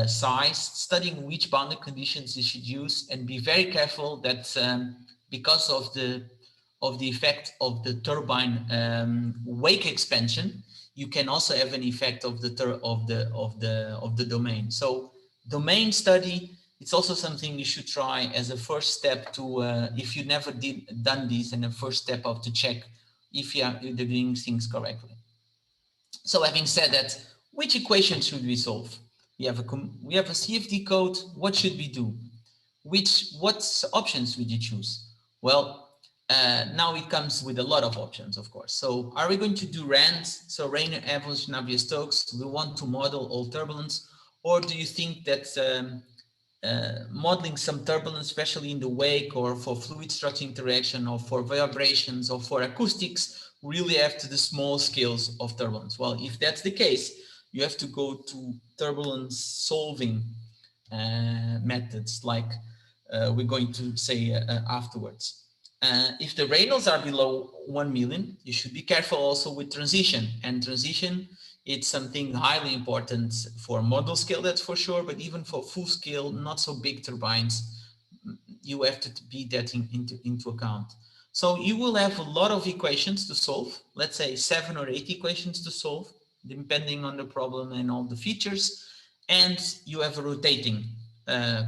size, studying which boundary conditions you should use, and be very careful that because of the effect of the turbine wake expansion, you can also have an effect of the domain. So domain study, it's also something you should try as a first step to, if you never done this, and the first step of to check if you're doing things correctly. So having said that, which equation should we solve? We have a CFD code. What should we do? What options would you choose? Well, Now it comes with a lot of options, of course. So are we going to do RANs? So rain, evolution, Navier Stokes. We want to model all turbulence, or do you think that modeling some turbulence, especially in the wake or for fluid structure interaction or for vibrations or for acoustics, really have to the small scales of turbulence? Well, if that's the case, you have to go to turbulence solving methods, like we're going to say afterwards. If the Reynolds are below 1 million, you should be careful also with transition. And transition, it's something highly important for model scale, that's for sure, but even for full scale, not so big turbines, you have to be that into account. So you will have a lot of equations to solve, let's say 7 or 8 equations to solve, depending on the problem and all the features. And you have a rotating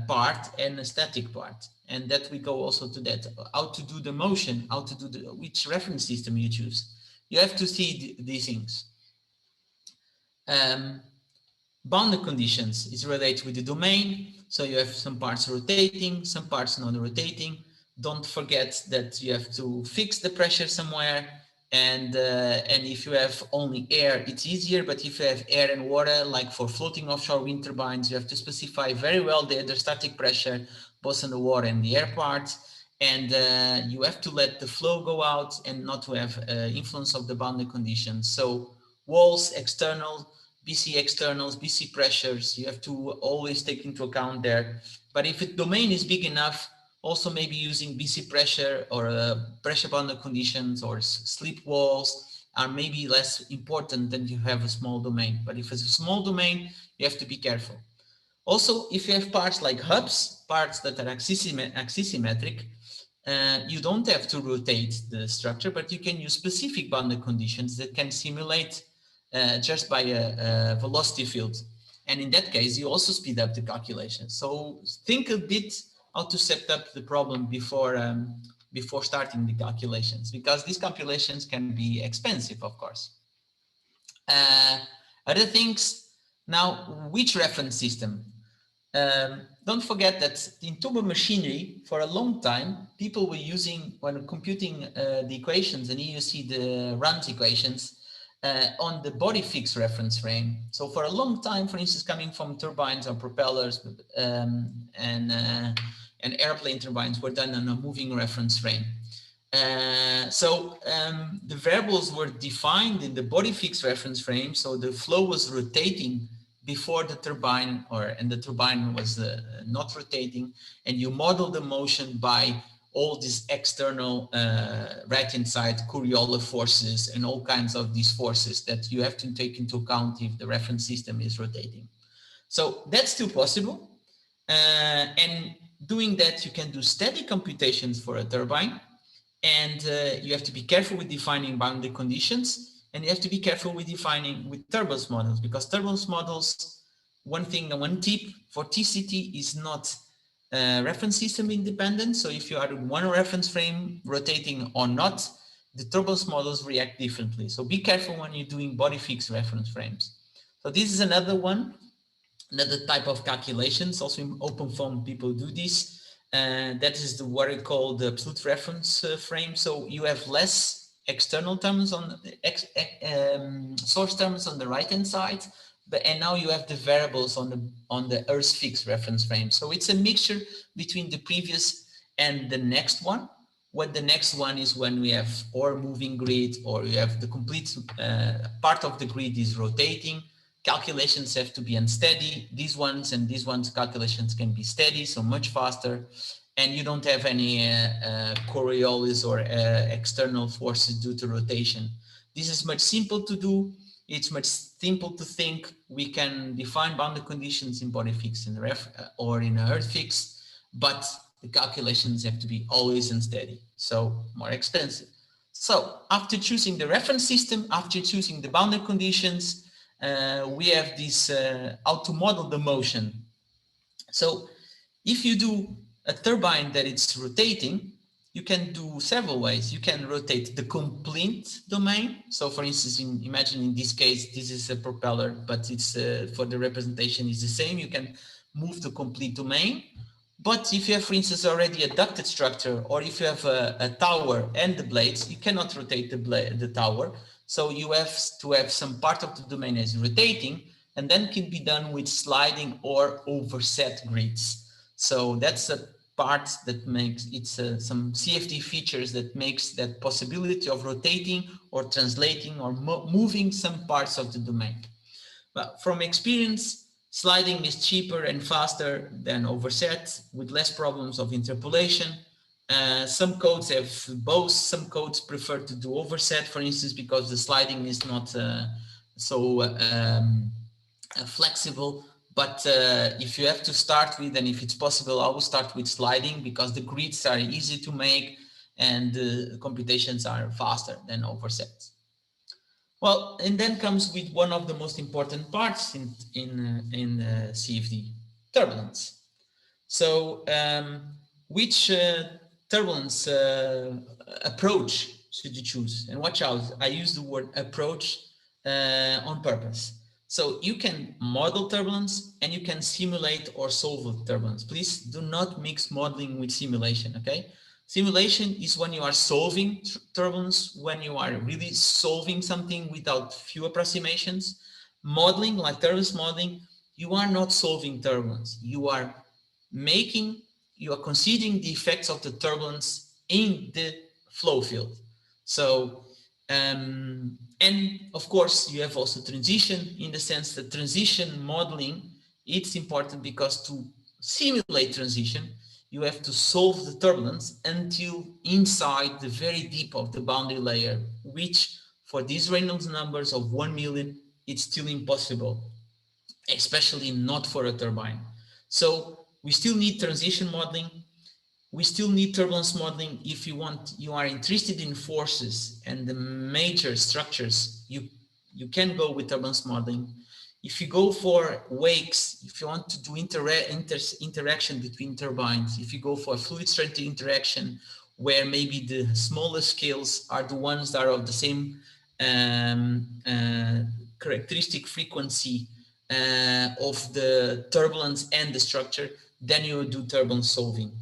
part and a static part. And that we go also to that, how to do the motion, how to do which reference system you choose. You have to see these things. Boundary conditions is related with the domain. So you have some parts rotating, some parts not rotating. Don't forget that you have to fix the pressure somewhere. And if you have only air, it's easier. But if you have air and water, like for floating offshore wind turbines, you have to specify very well the static pressure, both on the water and the air part. And you have to let the flow go out and not to have influence of the boundary conditions. So walls, external, BC externals, BC pressures, you have to always take into account there. But if the domain is big enough, also maybe using BC pressure or pressure boundary conditions or slip walls are maybe less important than you have a small domain. But if it's a small domain, you have to be careful. Also, if you have parts like hubs, parts that are axisymmetric, you don't have to rotate the structure, but you can use specific boundary conditions that can simulate just by a velocity field. And in that case, you also speed up the calculation. So think a bit how to set up the problem before starting the calculations, because these calculations can be expensive, of course. Other things, now, which reference system? Don't forget that in turbo machinery, for a long time, people were using, when computing the equations, and here you see the runs equations, on the body fixed reference frame. So for a long time, for instance, coming from turbines or propellers and airplane turbines were done on a moving reference frame. The variables were defined in the body fixed reference frame. So the flow was rotating before the turbine, and the turbine was not rotating, and you model the motion by all these external right-hand side Coriolis forces and all kinds of these forces that you have to take into account if the reference system is rotating. So that's still possible. And doing that, you can do steady computations for a turbine, and you have to be careful with defining boundary conditions, and you have to be careful with defining with turbulence models, because turbulence models, one tip for TCT is not reference system independent. So if you are in one reference frame rotating or not, the turbulence models react differently. So be careful when you're doing body fixed reference frames. So this is another one, another type of calculations. Also in OpenFOAM, people do this. That is what I call the absolute reference frame. So you have less external terms on source terms on the right hand side, and now you have the variables on the Earth fixed reference frame. So it's a mixture between the previous and the next one. What the next one is when we have or moving grid, or you have the complete part of the grid is rotating. Calculations have to be unsteady. These ones and these ones calculations can be steady, so much faster. And you don't have any Coriolis or external forces due to rotation. This is much simple to do. It's much simple to think. We can define boundary conditions in body fixed in or in earth fixed, but the calculations have to be always unsteady, so more expensive. So after choosing the reference system, after choosing the boundary conditions, we have this how to model the motion. So if you do a turbine that it's rotating, you can do several ways. You can rotate the complete domain. So for instance, imagine in this case, this is a propeller, but it's for the representation is the same. You can move the complete domain. But if you have, for instance, already a ducted structure, or if you have a tower and the blades, you cannot rotate the tower. So you have to have some part of the domain as rotating, and then can be done with sliding or overset grids. So that's a part that makes some CFD features that makes that possibility of rotating or translating or moving some parts of the domain. But from experience, sliding is cheaper and faster than overset with less problems of interpolation. Some codes have both. Some codes prefer to do overset, for instance, because the sliding is not flexible. But if you have to start with, and if it's possible, I will start with sliding because the grids are easy to make and the computations are faster than overset. Well, and then comes with one of the most important parts in CFD, turbulence. So which turbulence approach should you choose? And watch out, I use the word approach on purpose. So you can model turbulence and you can simulate or solve turbulence. Please do not mix modeling with simulation, okay? Simulation is when you are solving turbulence, when you are really solving something without few approximations. Modeling, like turbulence modeling, you are not solving turbulence. You are considering the effects of the turbulence in the flow field. So, and of course, you have also transition, in the sense that transition modeling, it's important because to simulate transition, you have to solve the turbulence until inside the very deep of the boundary layer, which for these Reynolds numbers of 1 million, it's still impossible, especially not for a turbine. So we still need transition modeling. We still need turbulence modeling. If you are interested in forces and the major structures, you can go with turbulence modeling. If you go for wakes, if you want to do interaction between turbines, if you go for fluid strength interaction, where maybe the smallest scales are the ones that are of the same characteristic frequency of the turbulence and the structure, then you do turbulence solving.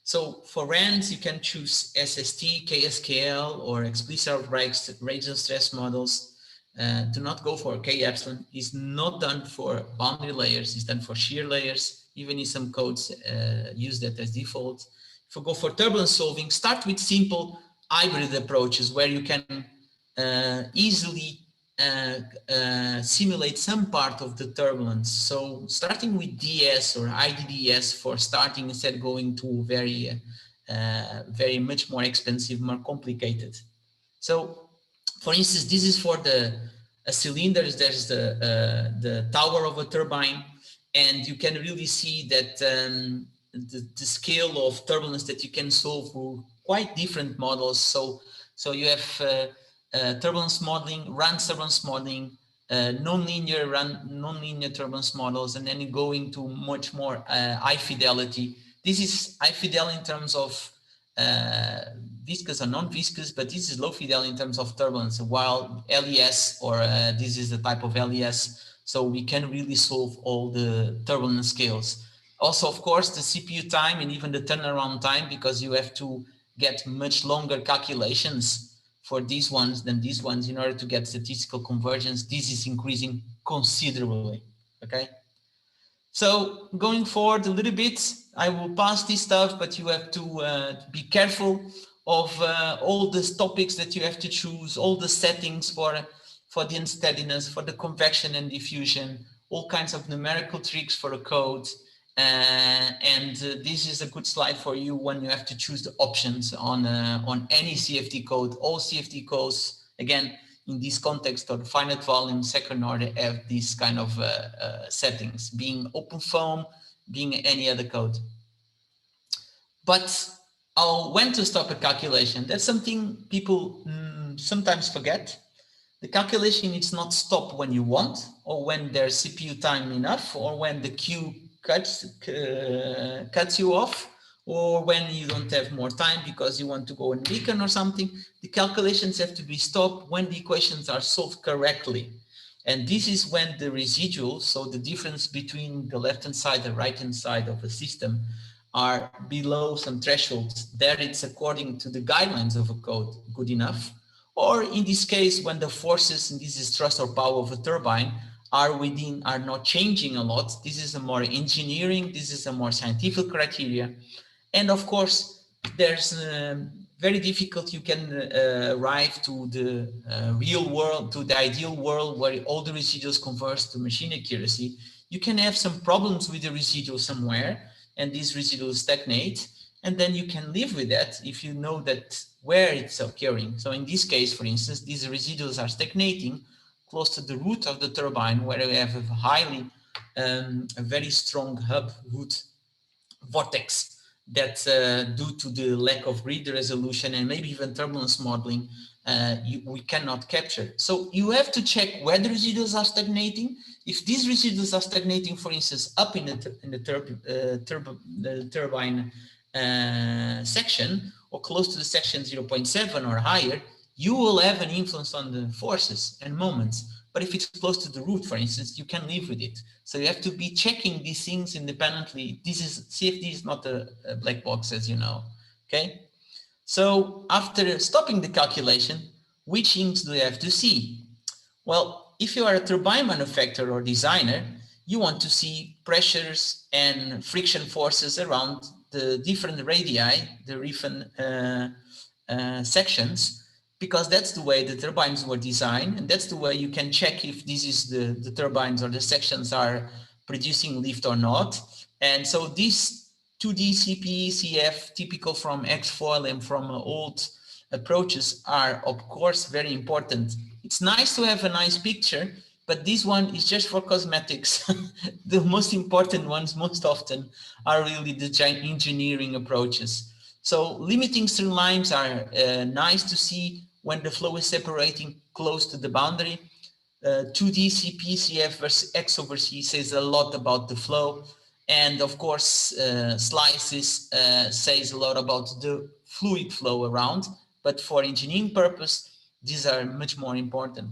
So for RANs, you can choose SST, KSKL, or explicit radial stress models. Do not go for K epsilon. It's not done for boundary layers. It's done for shear layers. Even in some codes use that as default. If you go for turbulence solving, start with simple hybrid approaches where you can easily simulate some part of the turbulence. So starting with DS or IDDS for starting, instead going to very much more expensive, more complicated. So for instance, this is for the cylinders. There's the tower of a turbine, and you can really see that the scale of turbulence that you can solve for quite different models. So you have turbulence modeling, run turbulence modeling, non-linear turbulence models, and then you go into much more high fidelity. This is high fidelity in terms of viscous or non-viscous, but this is low fidelity in terms of turbulence, while LES, or this is the type of LES, so we can really solve all the turbulence scales. Also, of course, the CPU time and even the turnaround time, because you have to get much longer calculations for these ones than these ones in order to get statistical convergence. This is increasing considerably, okay? So going forward a little bit, I will pass this stuff, but you have to be careful of all the topics that you have to choose, all the settings for the unsteadiness, for the convection and diffusion, all kinds of numerical tricks for a code. And this is a good slide for you when you have to choose the options on any CFD code. All CFD codes, again, in this context of finite volume, second order, have these kind of settings, being OpenFOAM, being any other code. But when to stop a calculation, that's something people sometimes forget. The calculation is not stopped when you want, or when there's CPU time enough, or when the queue cuts you off, or when you don't have more time because you want to go and beacon or something. The calculations have to be stopped when the equations are solved correctly. And this is when the residuals, so the difference between the left-hand side and right-hand side of a system, are below some thresholds, there it's according to the guidelines of a code good enough. Or in this case, when the forces, and this is thrust or power of a turbine, are not changing a lot, this is a more engineering, this is a more scientific criteria. And of course, there's very difficult, you can arrive to the real world, to the ideal world where all the residuals converge to machine accuracy. You can have some problems with the residual somewhere, and these residuals stagnate, and then you can live with that if you know that where it's occurring. So in this case, for instance, these residuals are stagnating close to the root of the turbine, where we have a highly, a very strong hub root vortex that due to the lack of grid resolution and maybe even turbulence modeling, we cannot capture. So you have to check where the residuals are stagnating. If these residuals are stagnating, for instance, up in the turbine section or close to the section 0.7 or higher, you will have an influence on the forces and moments. But if it's close to the root, for instance, you can live with it. So you have to be checking these things independently. This is, CFD is not a black box, as you know, okay? So after stopping the calculation, which things do you have to see? Well, if you are a turbine manufacturer or designer, you want to see pressures and friction forces around the different radii, the different sections, because that's the way the turbines were designed, and that's the way you can check if this is the turbines or the sections are producing lift or not. And so these 2D CP, CF, typical from X-foil and from old approaches are, of course, very important. It's nice to have a nice picture, but this one is just for cosmetics. The most important ones most often are really the engineering approaches. So limiting streamlines are nice to see when the flow is separating close to the boundary. 2D CP, CF versus X over C says a lot about the flow. And of course, slices says a lot about the fluid flow around, but for engineering purpose, these are much more important.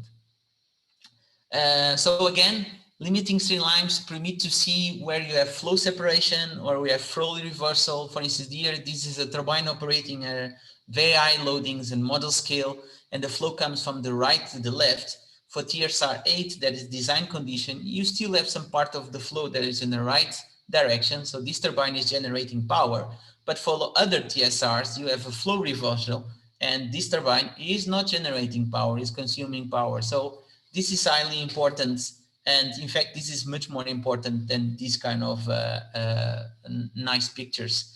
So again, limiting streamlines permit to see where you have flow separation or we have flow reversal. For instance, here, this is a turbine operating at very high loadings and model scale, and the flow comes from the right to the left. For TSR 8, that is design condition, you still have some part of the flow that is in the right direction. So this turbine is generating power, but for other TSRs, you have a flow reversal, and this turbine is not generating power, is consuming power. So this is highly important. And in fact, this is much more important than these kind of nice pictures.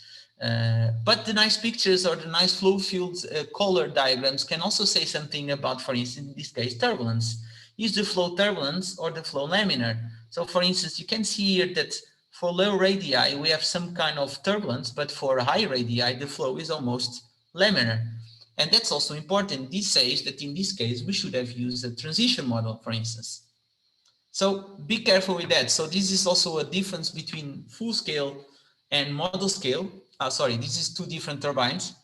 But the nice pictures or the nice flow field color diagrams can also say something about, for instance, in this case, turbulence. Is the flow turbulence or the flow laminar? So for instance, you can see here that for low radii, we have some kind of turbulence, but for high radii, the flow is almost laminar. And that's also important. This says that in this case, we should have used a transition model, for instance. So be careful with that. So this is also a difference between full scale and model scale. Sorry, this is two different turbines,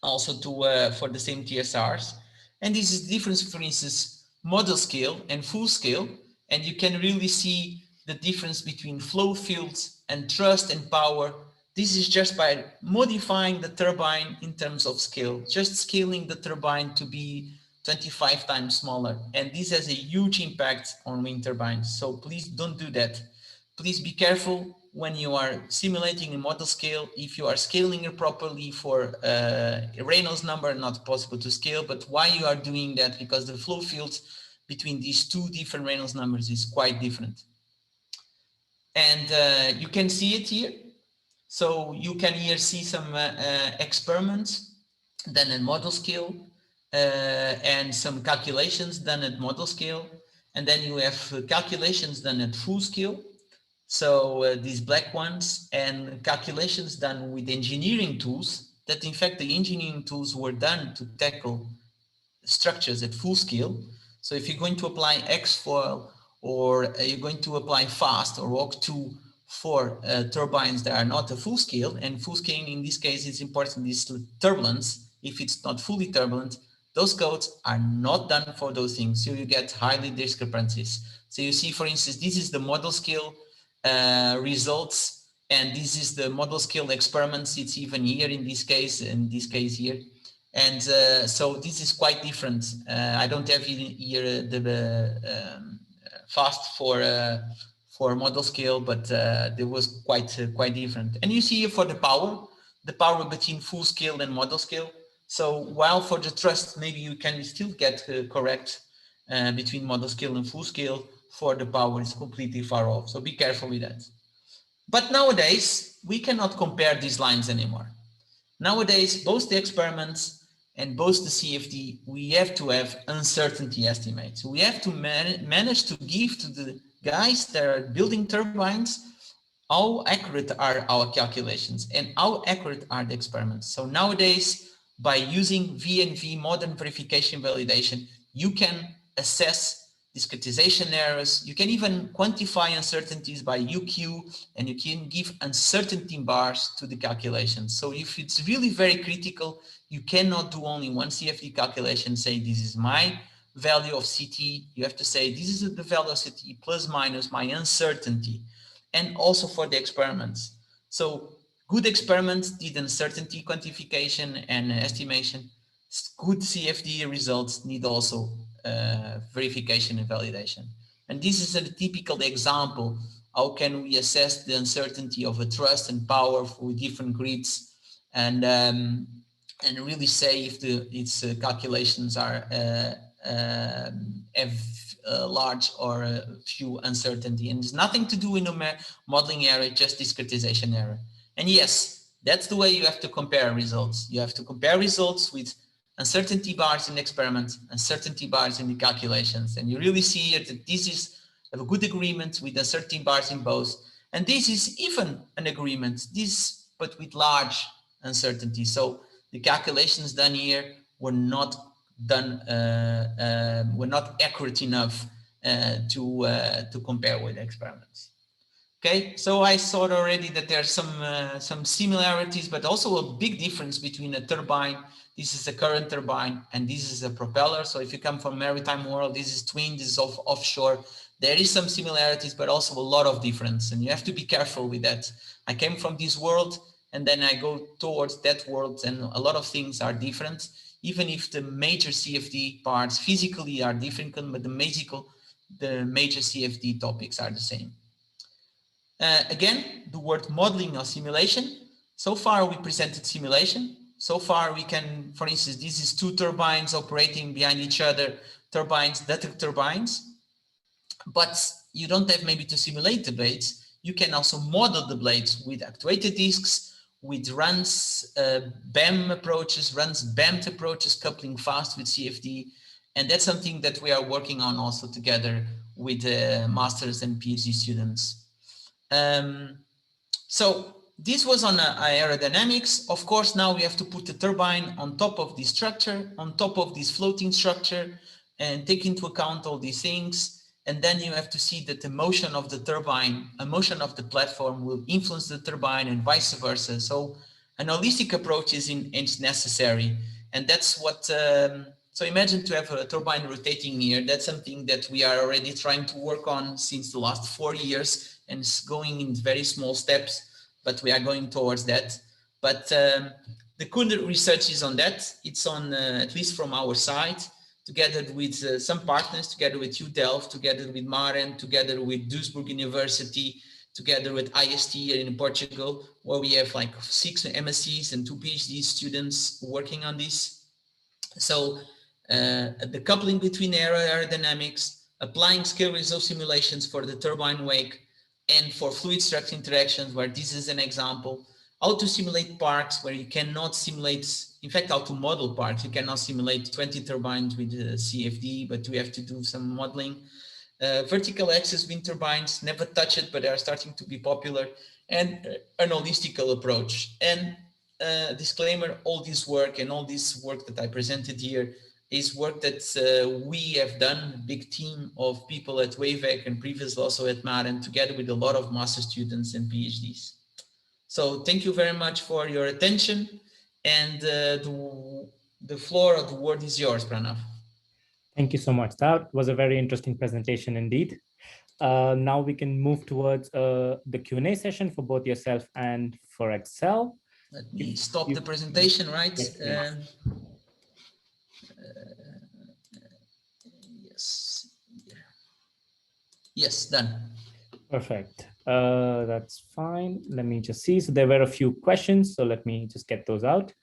also for the same TSRs. And this is difference, for instance, model scale and full scale. And you can really see the difference between flow fields and thrust and power. This is just by modifying the turbine in terms of scale, just scaling the turbine to be 25 times smaller. And this has a huge impact on wind turbines. So please don't do that. Please be careful when you are simulating a model scale. If you are scaling it properly for a Reynolds number, not possible to scale, but why you are doing that? Because the flow fields between these two different Reynolds numbers is quite different. And you can see it here. So you can here see some experiments done at model scale and some calculations done at model scale. And then you have calculations done at full scale. So these black ones, and calculations done with engineering tools that in fact the engineering tools were done to tackle structures at full scale. So if you're going to apply X-foil or you're going to apply FAST or OC2 for turbines that are not a full scale, and full scale in this case is important, is turbulence. If it's not fully turbulent, those codes are not done for those things. So you get highly discrepancies. So you see, for instance, this is the model scale results And this is the model scale experiments. It's even here in this case here. And so this is quite different. I don't have here the fast for model scale, but there was quite different. And you see here for the power between full scale and model scale. So while for the thrust, maybe you can still get correct between model scale and full scale, for the power is completely far off. So be careful with that. But nowadays, we cannot compare these lines anymore. Nowadays, both the experiments and both the CFD, we have to have uncertainty estimates. We have to manage to give to the guys that are building turbines how accurate are our calculations and how accurate are the experiments. So nowadays, by using VNV, modern verification validation, you can assess discretization errors. You can even quantify uncertainties by UQ, and you can give uncertainty bars to the calculations. So if it's really very critical, you cannot do only one CFD calculation, say this is my value of CT. You have to say this is the velocity plus minus my uncertainty, and also for the experiments. So good experiments did uncertainty quantification and estimation. Good CFD results need also verification and validation. And this is a typical example. How can we assess the uncertainty of a thrust and power for different grids, and really say if its calculations are have large or a few uncertainty. And there's nothing to do in a modeling error, just discretization error. And yes, that's the way you have to compare results. You have to compare results with uncertainty bars in experiments, uncertainty bars in the calculations. And you really see here that this is a good agreement with uncertainty bars in both. And this is even an agreement, but with large uncertainty. So the calculations done here were not done, were not accurate enough to compare with experiments. Okay, so I saw already that there are some similarities, but also a big difference between a turbine. This is a current turbine, and this is a propeller. So if you come from maritime world, this is TWIND, this is offshore. There is some similarities, but also a lot of difference, and you have to be careful with that. I came from this world, and then I go towards that world, and a lot of things are different, even if the major CFD parts physically are different, but the major CFD topics are the same. Again, the word modeling or simulation. So far, we presented simulation. So far, we can, for instance, this is two turbines operating behind each other, turbines, data turbines. But you don't have maybe to simulate the blades. You can also model the blades with actuated discs, with runs, BAM approaches, runs BAMT approaches, coupling fast with CFD. And that's something that we are working on also together with masters and PhD students. So this was on aerodynamics. Of course, now we have to put the turbine on top of this structure, on top of this floating structure, and take into account all these things. And then you have to see that the motion of the turbine, a motion of the platform will influence the turbine and vice versa. So an holistic approach is necessary. And that's what, so imagine to have a turbine rotating here. That's something that we are already trying to work on since the last 4 years, and it's going in very small steps, but we are going towards that. But the good research is on that. It's on, at least from our side, together with some partners, together with TU Delft, together with Maren, together with Duisburg University, together with IST here in Portugal, where we have like 6 MSCs and 2 PhD students working on this. So the coupling between aerodynamics, applying scale result simulations for the turbine wake, and for fluid structure interactions, where this is an example, how to simulate parks where you cannot simulate, in fact, how to model parks. You cannot simulate 20 turbines with CFD, but we have to do some modeling. Vertical axis wind turbines, never touch it, but they are starting to be popular, and an holistical approach. And disclaimer, all this work and all this work that I presented here is work that we have done, a big team of people at Wavec and previously also at Maren, together with a lot of master students and PhDs. So thank you very much for your attention, and the floor of the word is yours, Pranav. Thank you so much. That was a very interesting presentation indeed. Now we can move towards the Q&A session for both yourself and for Axelle. Let me stop the presentation, right? Yes, Yes. Yes, done. perfect. That's fine. Let me just see. So there were a few questions, so let me just get those out.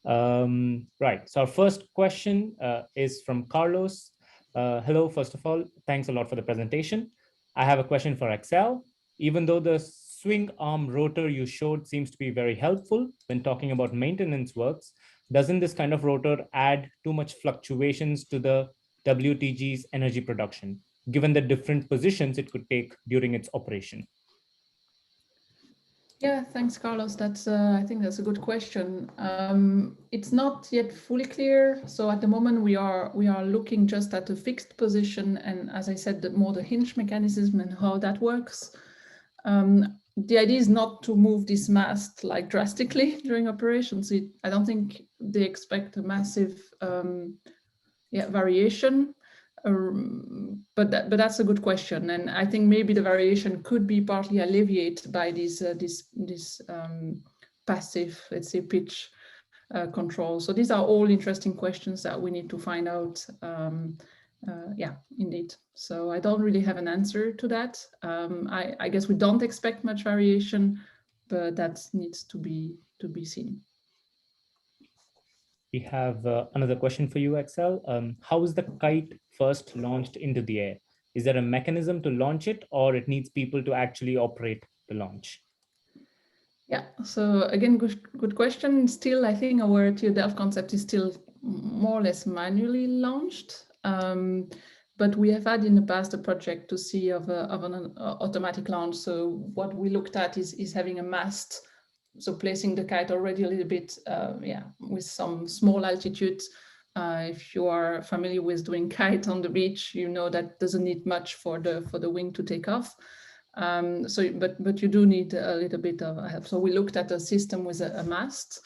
Right. So our first question is from Carlos. Hello, first of all, thanks a lot for the presentation. I have a question for Axelle. Even though the swing arm rotor you showed seems to be very helpful when talking about maintenance works, doesn't this kind of rotor add too much fluctuations to the WTG's energy production, given the different positions it could take during its operation? Yeah, thanks, Carlos. That's I think that's a good question. It's not yet fully clear. So at the moment we are looking just at a fixed position, and as I said, more the hinge mechanism and how that works. The idea is not to move this mast like drastically during operations. I don't think they expect a massive variation. But that's a good question, and I think maybe the variation could be partly alleviated by this passive, let's say, pitch control. So these are all interesting questions that we need to find out. Yeah, indeed. So I don't really have an answer to that. I guess we don't expect much variation, but that needs to be seen. We have another question for you, Axelle. How is the kite first launched into the air? Is there a mechanism to launch it, or it needs people to actually operate the launch? Yeah, so again, good question. Still, I think our TU Delft concept is still more or less manually launched. But we have had in the past a project to see of an automatic launch. So what we looked at is having a mast, so placing the kite already a little bit, with some small altitude. If you are familiar with doing kite on the beach, you know that doesn't need much for the wing to take off. But you do need a little bit of help. So we looked at a system with a mast,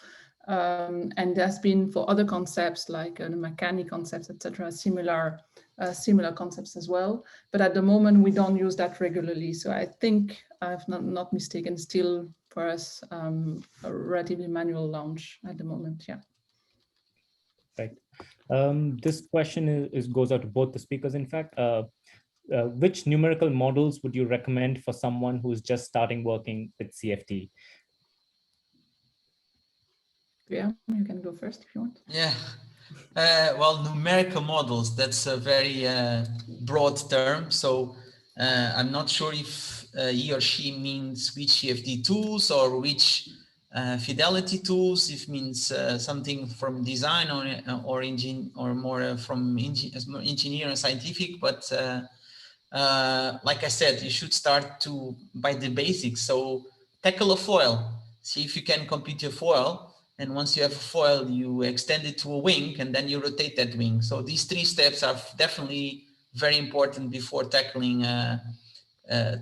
and there's been for other concepts like the mechanic concepts, etc., similar concepts as well. But at the moment we don't use that regularly. So I think, if not mistaken, still for us a relatively manual launch at the moment. Yeah. Right. This question goes out to both the speakers. In fact, which numerical models would you recommend for someone who's just starting working with CFD? Yeah, you can go first if you want. Yeah. Well, numerical models, that's a very broad term. So I'm not sure if he or she means which CFD tools or which Fidelity tools, if means something from design or more from engineer and scientific. But like I said, you should start by the basics. So tackle a foil, see if you can compute your foil. And once you have a foil, you extend it to a wing and then you rotate that wing. So these three steps are definitely very important before tackling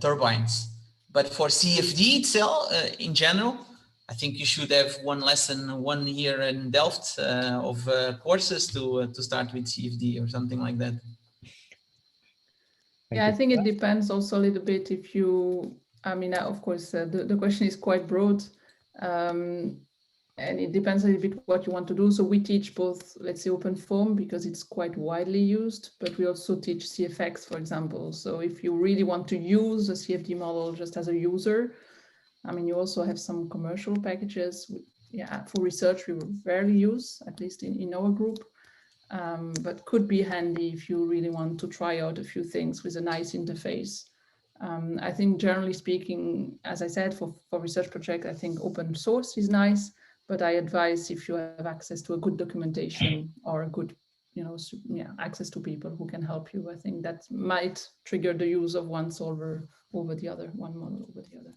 turbines. But for CFD itself, in general, I think you should have one year in Delft of courses to start with CFD or something like that. Yeah, I think it depends also a little bit if you, I mean, of course, the question is quite broad. And it depends a little bit what you want to do. So we teach both, let's say, open form because it's quite widely used, but we also teach CFX, for example. So if you really want to use a CFD model just as a user, I mean, you also have some commercial packages. Yeah, for research, we rarely use, at least in our group, but could be handy if you really want to try out a few things with a nice interface. I think generally speaking, as I said, for research project, I think open source is nice. But I advise if you have access to a good documentation or a good, access to people who can help you, I think that might trigger the use of one solver over the other, one model over the other.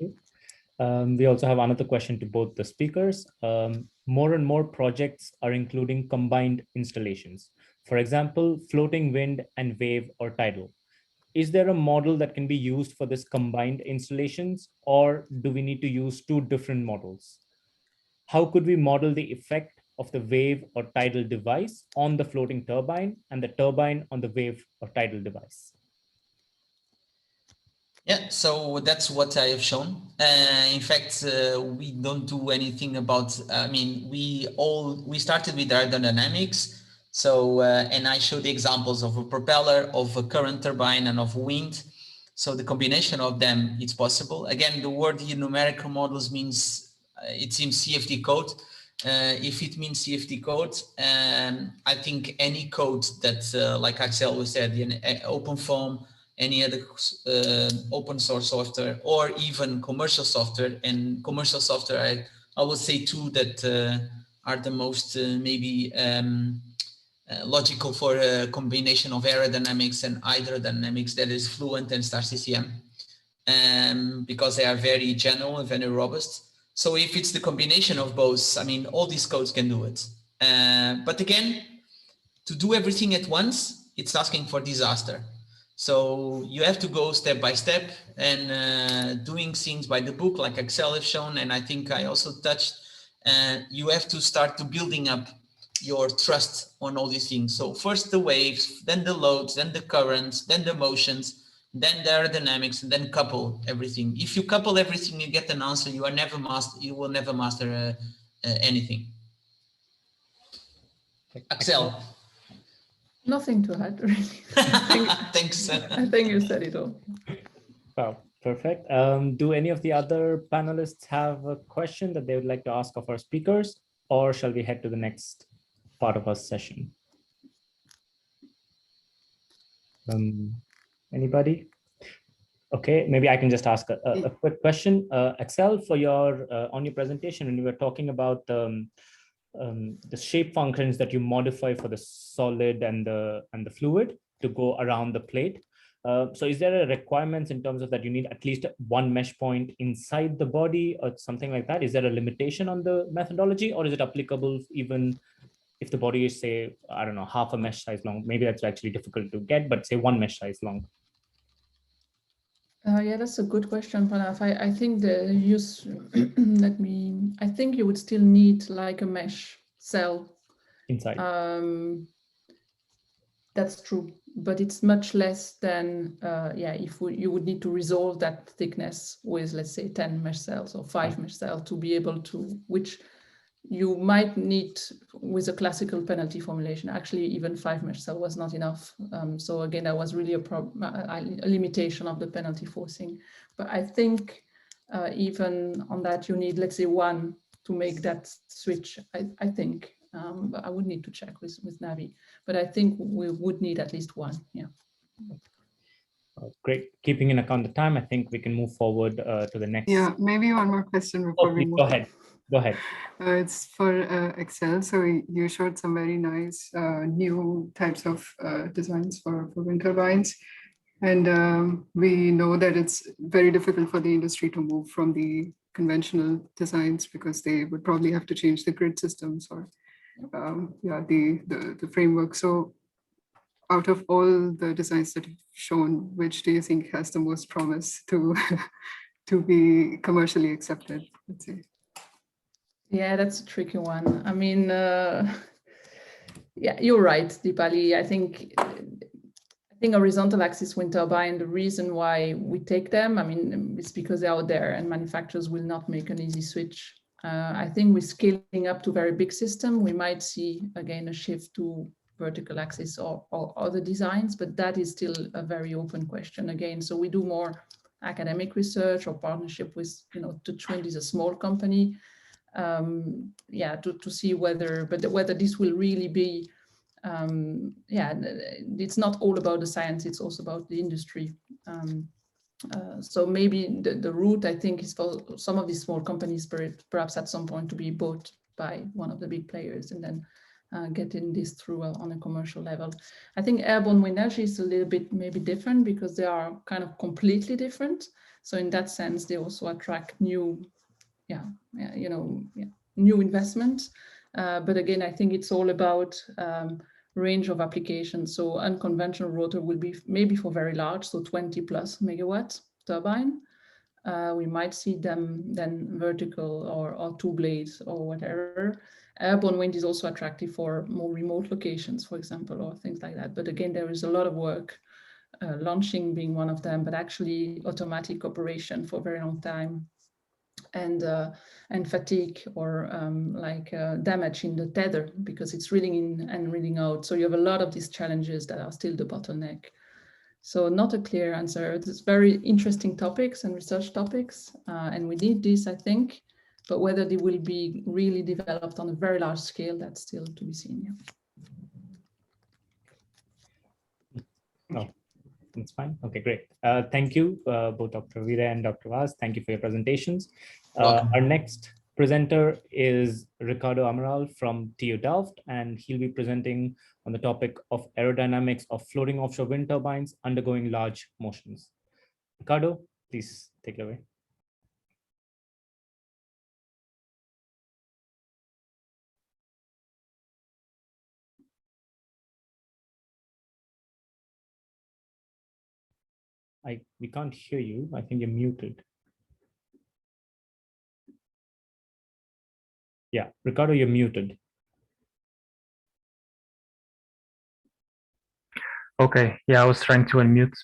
Okay. We also have another question to both the speakers. More and more projects are including combined installations. For example, floating wind and wave or tidal. Is there a model that can be used for this combined installations, or do we need to use two different models? How could we model the effect of the wave or tidal device on the floating turbine and the turbine on the wave or tidal device? Yeah, so that's what I have shown. In fact, we don't do anything about, I mean, we started with aerodynamics. So, and I showed the examples of a propeller, of a current turbine, and of wind. So the combination of them, it's possible. Again, the word here, numerical models, means it seems CFD code. If it means CFD code, I think any code that, like Axelle said, an open form, any other open source software, or even commercial software. And commercial software, I will say two that are the most maybe logical for a combination of aerodynamics and hydrodynamics, that is Fluent and StarCCM, because they are very general and very robust. So if it's the combination of both, I mean, all these codes can do it. But again, to do everything at once, it's asking for disaster. So you have to go step by step, and doing things by the book, like Axelle have shown, and I think I also touched, you have to start to building up your trust on all these things. So first the waves, then the loads, then the currents, then the motions, then the aerodynamics, and then couple everything. If you couple everything, you get an answer. You will never master anything. Axelle. Nothing to add, really. Thanks. I think you said it all. Well, perfect. Do any of the other panelists have a question that they would like to ask of our speakers, or shall we head to the next part of our session? Anybody? Okay, maybe I can just ask a quick question. Axelle, for your on your presentation, when you were talking about the shape functions that you modify for the solid and the fluid to go around the plate. So is there a requirement in terms of that you need at least one mesh point inside the body or something like that? Is there a limitation on the methodology, or is it applicable even if the body is, say, I don't know, half a mesh size long? Maybe that's actually difficult to get, but say one mesh size long. Yeah, that's a good question, Pranav. I think the use, I think you would still need like a mesh cell. Inside. That's true, but it's much less than, if you would need to resolve that thickness with, let's say, 10 mesh cells or 5 mesh cells to be able to, which you might need with a classical penalty formulation. Actually, even 5 mesh cell was not enough. So again, that was really a limitation of the penalty forcing. But I think even on that, you need, let's say, one to make that switch, I think. But I would need to check with Navi. But I think we would need at least one, yeah. Great. Keeping in account the time, I think we can move forward to the next. Yeah, maybe one more question before we move. Go ahead. Go ahead. It's for Axelle. So you showed some very nice new types of designs for wind turbines. And we know that it's very difficult for the industry to move from the conventional designs because they would probably have to change the grid systems or the framework. So out of all the designs that you've shown, which do you think has the most promise to to be commercially accepted, let's say? Yeah, that's a tricky one. I mean, yeah, you're right, Deepali. I think horizontal axis wind turbine, the reason why we take them, I mean, it's because they're out there and manufacturers will not make an easy switch. I think with scaling up to very big system, we might see again a shift to vertical axis or other designs, but that is still a very open question again. So we do more academic research or partnership with, TWIND is a small company, to see whether this will really be, it's not all about the science, it's also about the industry. So maybe the route, I think, is for some of these small companies perhaps at some point to be bought by one of the big players and then getting this through on a commercial level. I think airborne wind energy is a little bit maybe different because they are kind of completely different. So in that sense, they also attract new, new investment. But again, I think it's all about range of applications. So unconventional rotor will be maybe for very large, so 20 plus megawatt turbine. We might see them then vertical or two blades or whatever. Airborne wind is also attractive for more remote locations, for example, or things like that. But again, there is a lot of work launching being one of them, but actually automatic operation for a very long time, and fatigue or damage in the tether because it's reading in and reading out. So you have a lot of these challenges that are still the bottleneck. So not a clear answer. It's very interesting topics and research topics, and we need this, I think, but whether they will be really developed on a very large scale, that's still to be seen. Yeah. Oh, that's fine. Okay, great. Thank you, both Dr. Viré and Dr. Vaz. Thank you for your presentations. Our next presenter is Ricardo Amaral from TU Delft, and he'll be presenting on the topic of aerodynamics of floating offshore wind turbines undergoing large motions. Ricardo, please take it away. We can't hear you. I think you're muted. Yeah, Ricardo, you're muted. Okay, yeah, I was trying to unmute,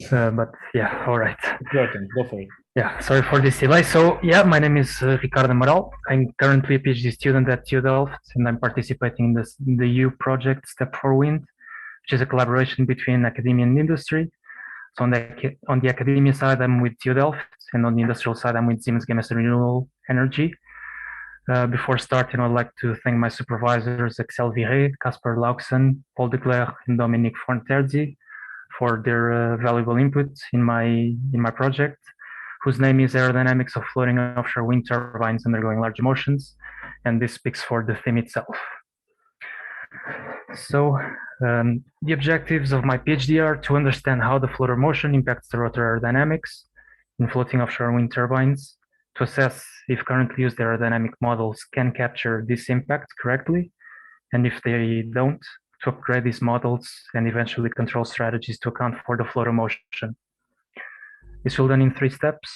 but yeah, all right. It's working, go for it. Yeah, sorry for this delay. So yeah, my name is Ricardo Amaral. I'm currently a PhD student at TU Delft, and I'm participating in the EU project Step for Wind, which is a collaboration between academia and industry. So on the academia side, I'm with TU Delft, and on the industrial side, I'm with Siemens Gamesa Renewable Energy. Before starting, I'd like to thank my supervisors, Axelle Viré, Casper Lauksen, Paul de Clercq, and Dominique Forterzi for their valuable input in my project, whose name is Aerodynamics of Floating Offshore Wind Turbines Undergoing Large Motions, and this speaks for the theme itself. So the objectives of my PhD are to understand how the floater motion impacts the rotor aerodynamics in floating offshore wind turbines, to assess if currently used aerodynamic models can capture this impact correctly, and if they don't, to upgrade these models and eventually control strategies to account for the floater motion. This will be done in 3 steps.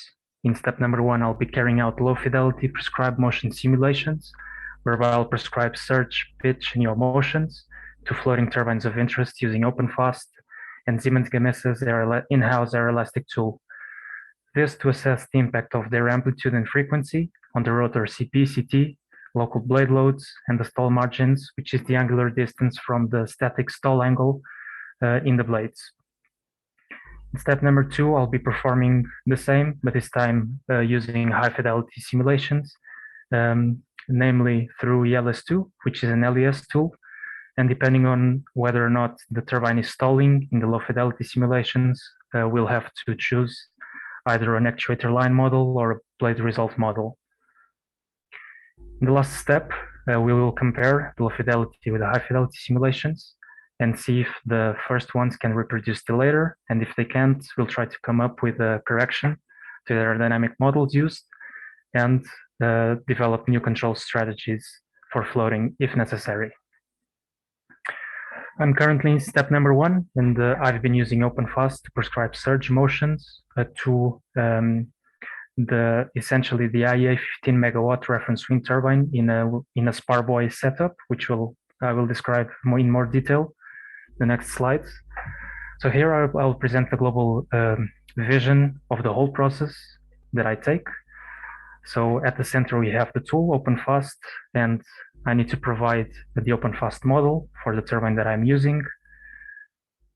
In step number 1, I'll be carrying out low fidelity prescribed motion simulations, whereby I'll prescribe surge, pitch, and yaw motions to floating turbines of interest using OpenFast and Siemens Gamesa's in-house aeroelastic tool. This to assess the impact of their amplitude and frequency on the rotor CP, CT, local blade loads, and the stall margins, which is the angular distance from the static stall angle in the blades. In step number 2, I'll be performing the same, but this time using high fidelity simulations, namely through ELS2, which is an LES tool. And depending on whether or not the turbine is stalling in the low fidelity simulations, we'll have to choose either an actuator line model or a blade result model. In the last step, we will compare the low fidelity with the high fidelity simulations and see if the first ones can reproduce the later, and if they can't, we'll try to come up with a correction to the aerodynamic models used and develop new control strategies for floating if necessary. I'm currently in step number 1, and I've been using OpenFast to prescribe surge motions to essentially the IEA 15 megawatt reference wind turbine in a spar buoy setup, which I will describe in more detail the next slides. So here I'll present the global vision of the whole process that I take. So at the center we have the tool OpenFast, and I need to provide the OpenFast model for the turbine that I'm using.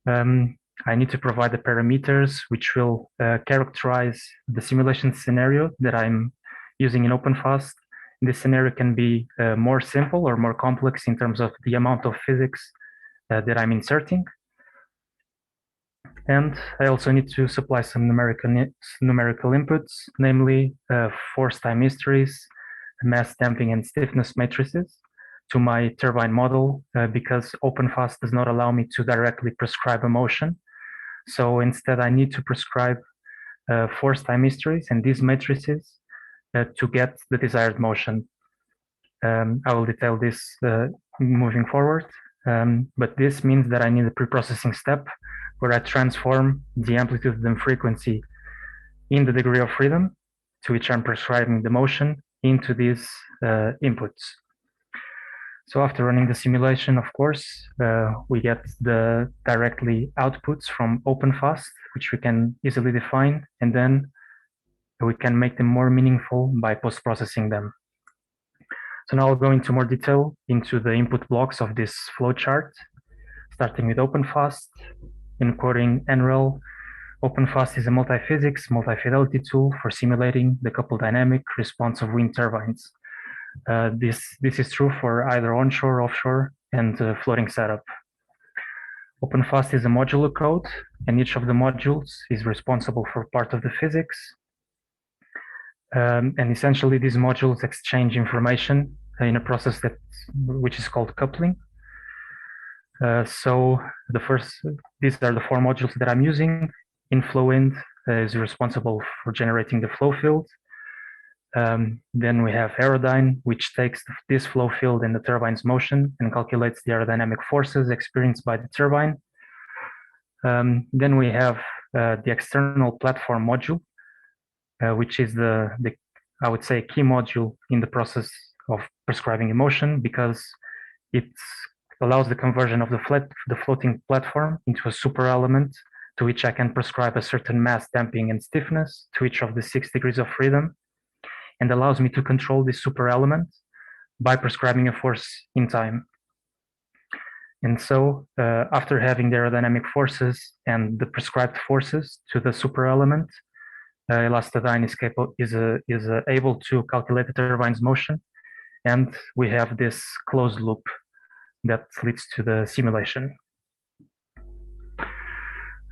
I need to provide the parameters which will characterize the simulation scenario that I'm using in OpenFast. This scenario can be more simple or more complex in terms of the amount of physics that I'm inserting. And I also need to supply some numerical inputs, namely force time histories, mass damping and stiffness matrices to my turbine model because OpenFast does not allow me to directly prescribe a motion. So instead I need to prescribe force time histories and these matrices to get the desired motion. I will detail this moving forward, but this means that I need a pre-processing step where I transform the amplitude and frequency in the degree of freedom to which I'm prescribing the motion into these inputs. So after running the simulation, of course, we get the directly outputs from OpenFast, which we can easily define, and then we can make them more meaningful by post-processing them. So now I'll go into more detail into the input blocks of this flowchart, starting with OpenFast, encoding NREL. OpenFast is a multi-physics, multi-fidelity tool for simulating the coupled dynamic response of wind turbines. This is true for either onshore, offshore, and floating setup. OpenFast is a modular code, and each of the modules is responsible for part of the physics. And essentially, these modules exchange information in a process which is called coupling. So these are the 4 modules that I'm using. InflowWind is responsible for generating the flow field. Then we have Aerodyne, which takes this flow field in the turbine's motion and calculates the aerodynamic forces experienced by the turbine. Then we have the external platform module, which is I would say, key module in the process of prescribing a motion, because it allows the conversion of the floating platform into a super element to which I can prescribe a certain mass, damping, and stiffness to each of the 6 degrees of freedom, and allows me to control this super element by prescribing a force in time. And so after having the aerodynamic forces and the prescribed forces to the super element, Elastodyne is able to calculate the turbine's motion, and we have this closed loop that leads to the simulation.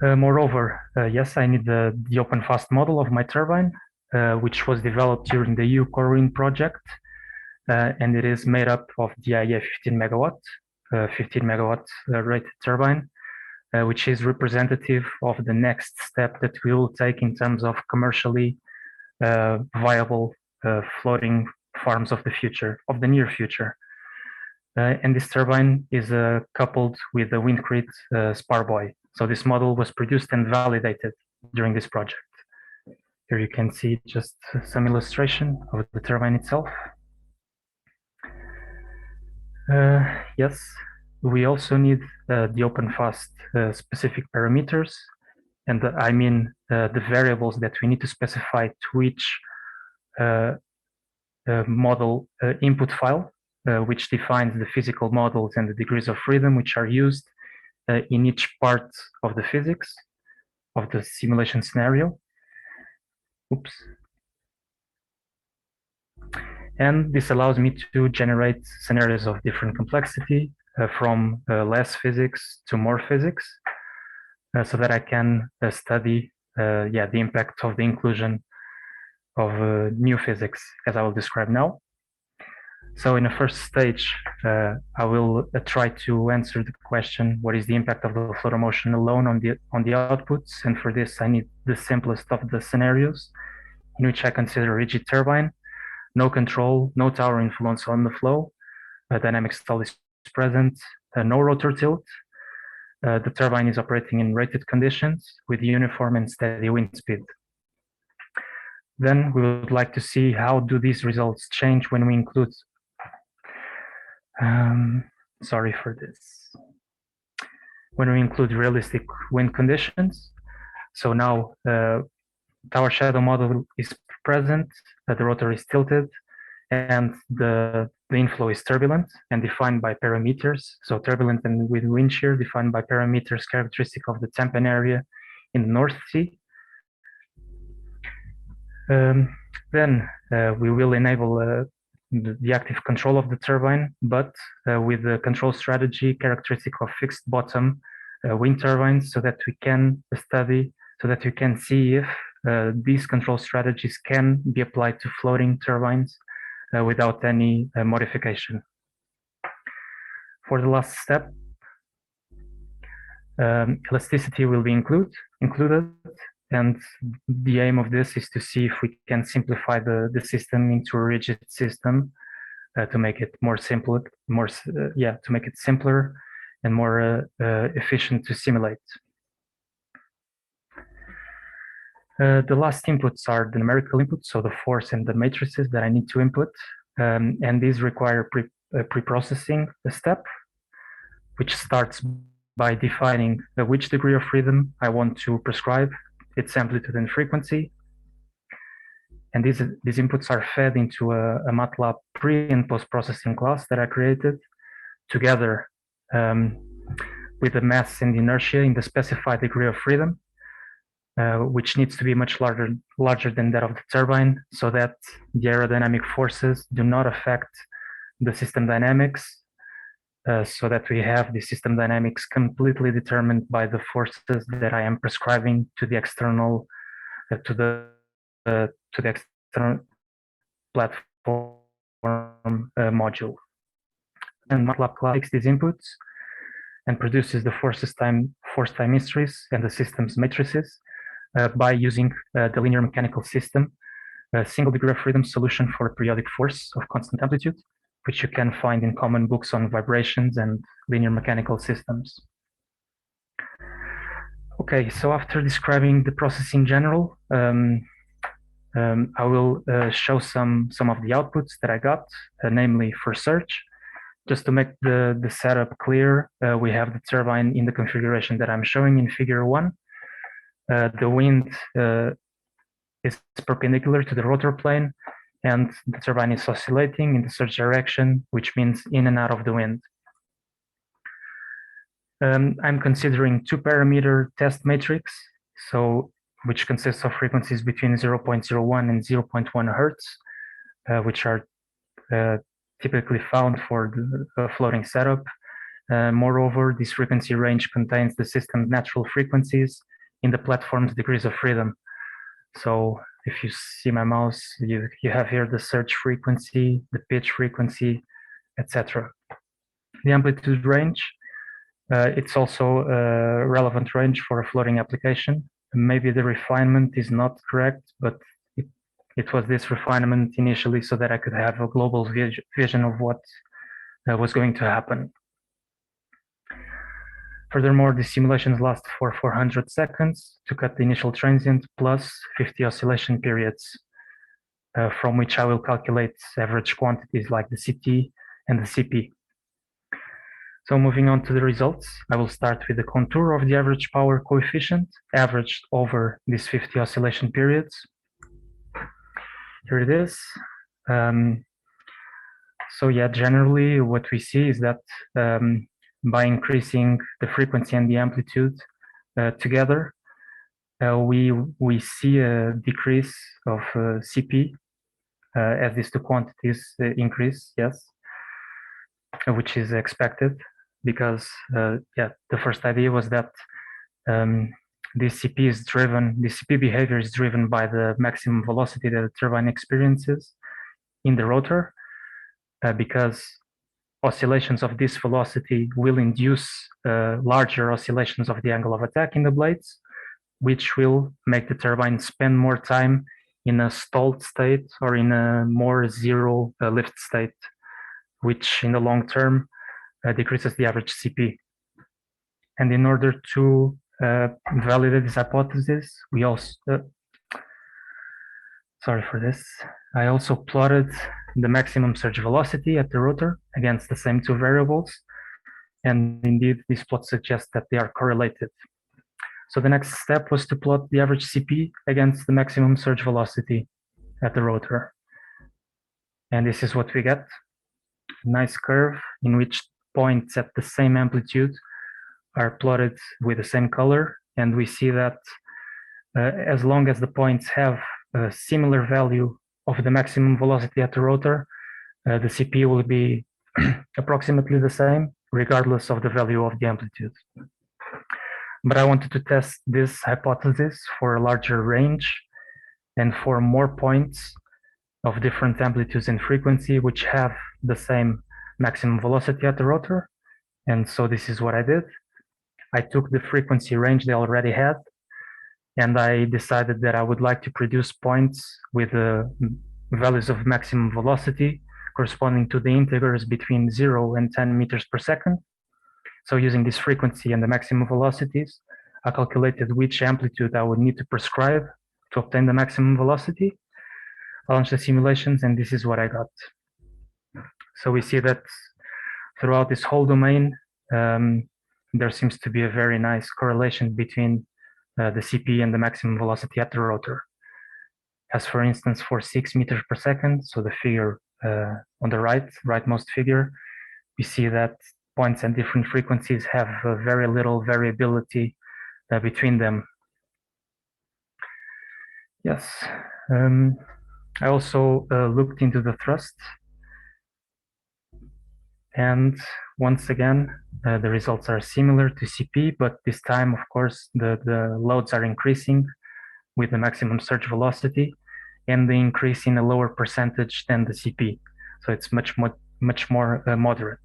Moreover, yes, I need the OpenFast model of my turbine, which was developed during the EU Core Wind project, and it is made up of the IEA 15 megawatt rated turbine, which is representative of the next step that we will take in terms of commercially viable floating farms of the future, of the near future. And this turbine is coupled with the WindCrete Sparboy. So this model was produced and validated during this project. Here you can see just some illustration of the turbine itself. Yes, we also need the OpenFast specific parameters, and I mean the variables that we need to specify to each model input file, which defines the physical models and the degrees of freedom which are used in each part of the physics of the simulation scenario. Oops. And this allows me to generate scenarios of different complexity, from less physics to more physics, so that I can study the impact of the inclusion of new physics, as I will describe now. So in the first stage, I will try to answer the question, what is the impact of the floater motion alone on the outputs? And for this, I need the simplest of the scenarios, in which I consider a rigid turbine, no control, no tower influence on the flow, dynamic stall is present, no rotor tilt. The turbine is operating in rated conditions with uniform and steady wind speed. Then we would like to see how do these results change when we include, sorry for this, when we include realistic wind conditions. So now tower shadow model is present, the rotor is tilted, and the inflow is turbulent and defined by parameters. So turbulent and with wind shear defined by parameters characteristic of the Tampen area in the North Sea. Then we will enable the active control of the turbine, but with the control strategy characteristic of fixed bottom wind turbines, so that we can study, so that we can see if these control strategies can be applied to floating turbines without any modification. For the last step, elasticity will be included, and the aim of this is to see if we can simplify the system into a rigid system to make it more simple, to make it simpler and more efficient to simulate. The last inputs are the numerical inputs, so the force and the matrices that I need to input, and these require a pre-processing step, which starts by defining which degree of freedom I want to prescribe, its amplitude and frequency. And these inputs are fed into a MATLAB pre and post-processing class that I created together with the mass and inertia in the specified degree of freedom, which needs to be much larger than that of the turbine, so that the aerodynamic forces do not affect the system dynamics, so that we have the system dynamics completely determined by the forces that I am prescribing to the external to the external platform module. And MATLAB class takes these inputs and produces the force time histories and the systems matrices by using the linear mechanical system, a single degree of freedom solution for a periodic force of constant amplitude, which you can find in common books on vibrations and linear mechanical systems. Okay, so after describing the process in general, I will show some of the outputs that I got, namely for search. Just to make the setup clear, we have the turbine in the configuration that I'm showing in figure 1. The wind is perpendicular to the rotor plane, and the turbine is oscillating in the search direction, which means in and out of the wind. I'm considering 2-parameter test matrix, which consists of frequencies between 0.01 and 0.1 hertz, which are typically found for the floating setup. Moreover, this frequency range contains the system's natural frequencies in the platform's degrees of freedom. So if you see my mouse, you have here the search frequency, the pitch frequency, etc. The amplitude range, it's also a relevant range for a floating application. Maybe the refinement is not correct, but it was this refinement initially so that I could have a global vision of what was going to happen. Furthermore, the simulations last for 400 seconds to cut the initial transient plus 50 oscillation periods, from which I will calculate average quantities like the CT and the CP. So moving on to the results, I will start with the contour of the average power coefficient averaged over these 50 oscillation periods. Here it is. So yeah, generally what we see is that by increasing the frequency and the amplitude together, we see a decrease of CP as these two quantities increase, yes, which is expected because yeah, the first idea was that this CP behavior is driven by the maximum velocity that the turbine experiences in the rotor, because oscillations of this velocity will induce larger oscillations of the angle of attack in the blades, which will make the turbine spend more time in a stalled state or in a more zero lift state, which in the long term decreases the average CP. And in order to validate this hypothesis, we also, sorry for this, I also plotted the maximum surge velocity at the rotor against the same two variables. And indeed, these plots suggest that they are correlated. So the next step was to plot the average CP against the maximum surge velocity at the rotor. And this is what we get. A nice curve in which points at the same amplitude are plotted with the same color. And we see that as long as the points have a similar value of the maximum velocity at the rotor, the CP will be approximately the same, regardless of the value of the amplitude. But I wanted to test this hypothesis for a larger range and for more points of different amplitudes and frequency, which have the same maximum velocity at the rotor. And so this is what I did. I took the frequency range they already had, and I decided that I would like to produce points with the values of maximum velocity corresponding to the integers between 0 and 10 meters per second. So using this frequency and the maximum velocities, I calculated which amplitude I would need to prescribe to obtain the maximum velocity. I launched the simulations, and this is what I got. So we see that throughout this whole domain, there seems to be a very nice correlation between the CP and the maximum velocity at the rotor. As for instance, for 6 meters per second, so the figure on the rightmost figure, we see that points and different frequencies have very little variability between them. Yes, I also looked into the thrust, and once again, the results are similar to CP, but this time, of course, the loads are increasing with the maximum surge velocity, and the increase in a lower percentage than the CP. So it's much more moderate.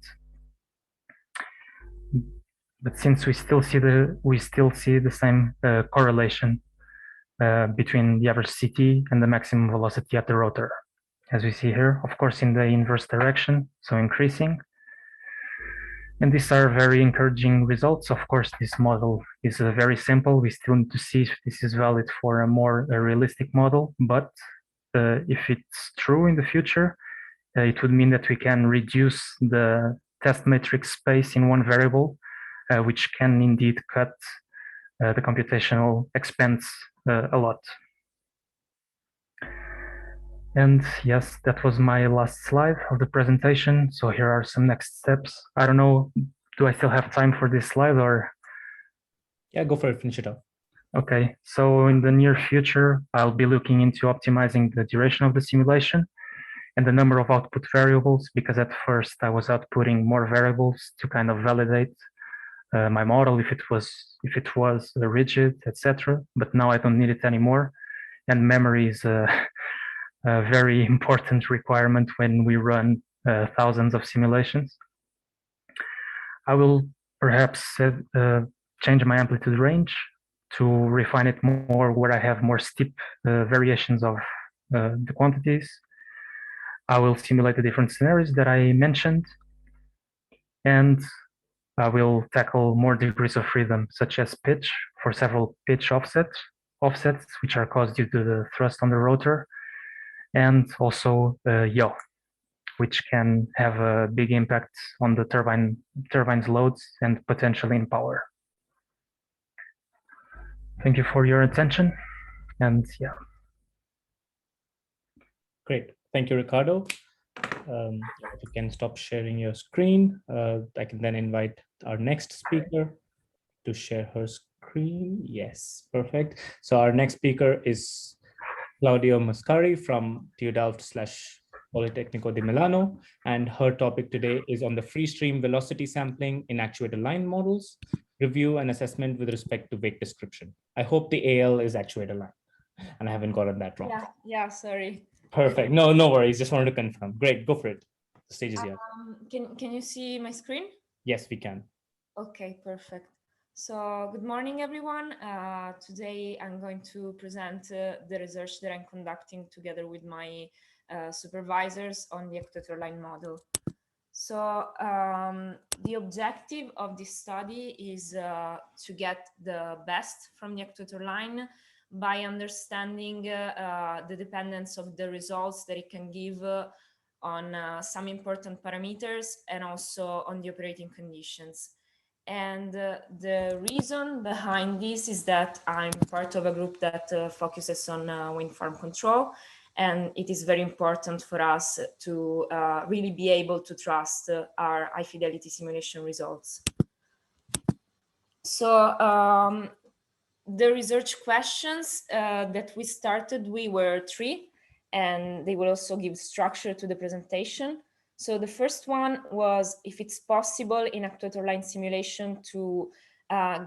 But since we still see the same correlation between the average CT and the maximum velocity at the rotor, as we see here, of course, in the inverse direction, so increasing. And these are very encouraging results. Of course, this model is very simple. We still need to see if this is valid for a more realistic model, but if it's true in the future, it would mean that we can reduce the test matrix space in one variable, which can indeed cut the computational expense a lot. And yes, that was my last slide of the presentation. So here are some next steps. I don't know, do I still have time for this slide or? Yeah, go for it, finish it up. Okay, so in the near future, I'll be looking into optimizing the duration of the simulation and the number of output variables, because at first I was outputting more variables to kind of validate my model if it was rigid, etc. But now I don't need it anymore, and memory is a very important requirement when we run thousands of simulations. I will perhaps change my amplitude range to refine it more where I have more steep variations of the quantities. I will simulate the different scenarios that I mentioned, and I will tackle more degrees of freedom, such as pitch for several pitch offsets, which are caused due to the thrust on the rotor, and also yaw, which can have a big impact on the turbine's loads and potentially in power. Thank you for your attention, and yeah. Great, thank you, Ricardo. If you can stop sharing your screen, I can then invite our next speaker to share her screen. Yes, perfect. So our next speaker is Claudia Muscari from TU Delft / Politecnico di Milano, and her topic today is on the free stream velocity sampling in actuator line models, review and assessment with respect to wake description. I hope the AL is actuator line, and I haven't gotten that wrong. Yeah, sorry. Perfect. No worries. Just wanted to confirm. Great. Go for it. The stage is yours. Can you see my screen? Yes, we can. Okay, perfect. So good morning, everyone. Today I'm going to present the research that I'm conducting together with my supervisors on the actuator line model. So the objective of this study is to get the best from the actuator line by understanding the dependence of the results that it can give on some important parameters and also on the operating conditions. And the reason behind this is that I'm part of a group that focuses on wind farm control, and it is very important for us to really be able to trust our high fidelity simulation results. So the research questions that we started with were 3, and they will also give structure to the presentation. So the first one was if it's possible in actuator line simulation to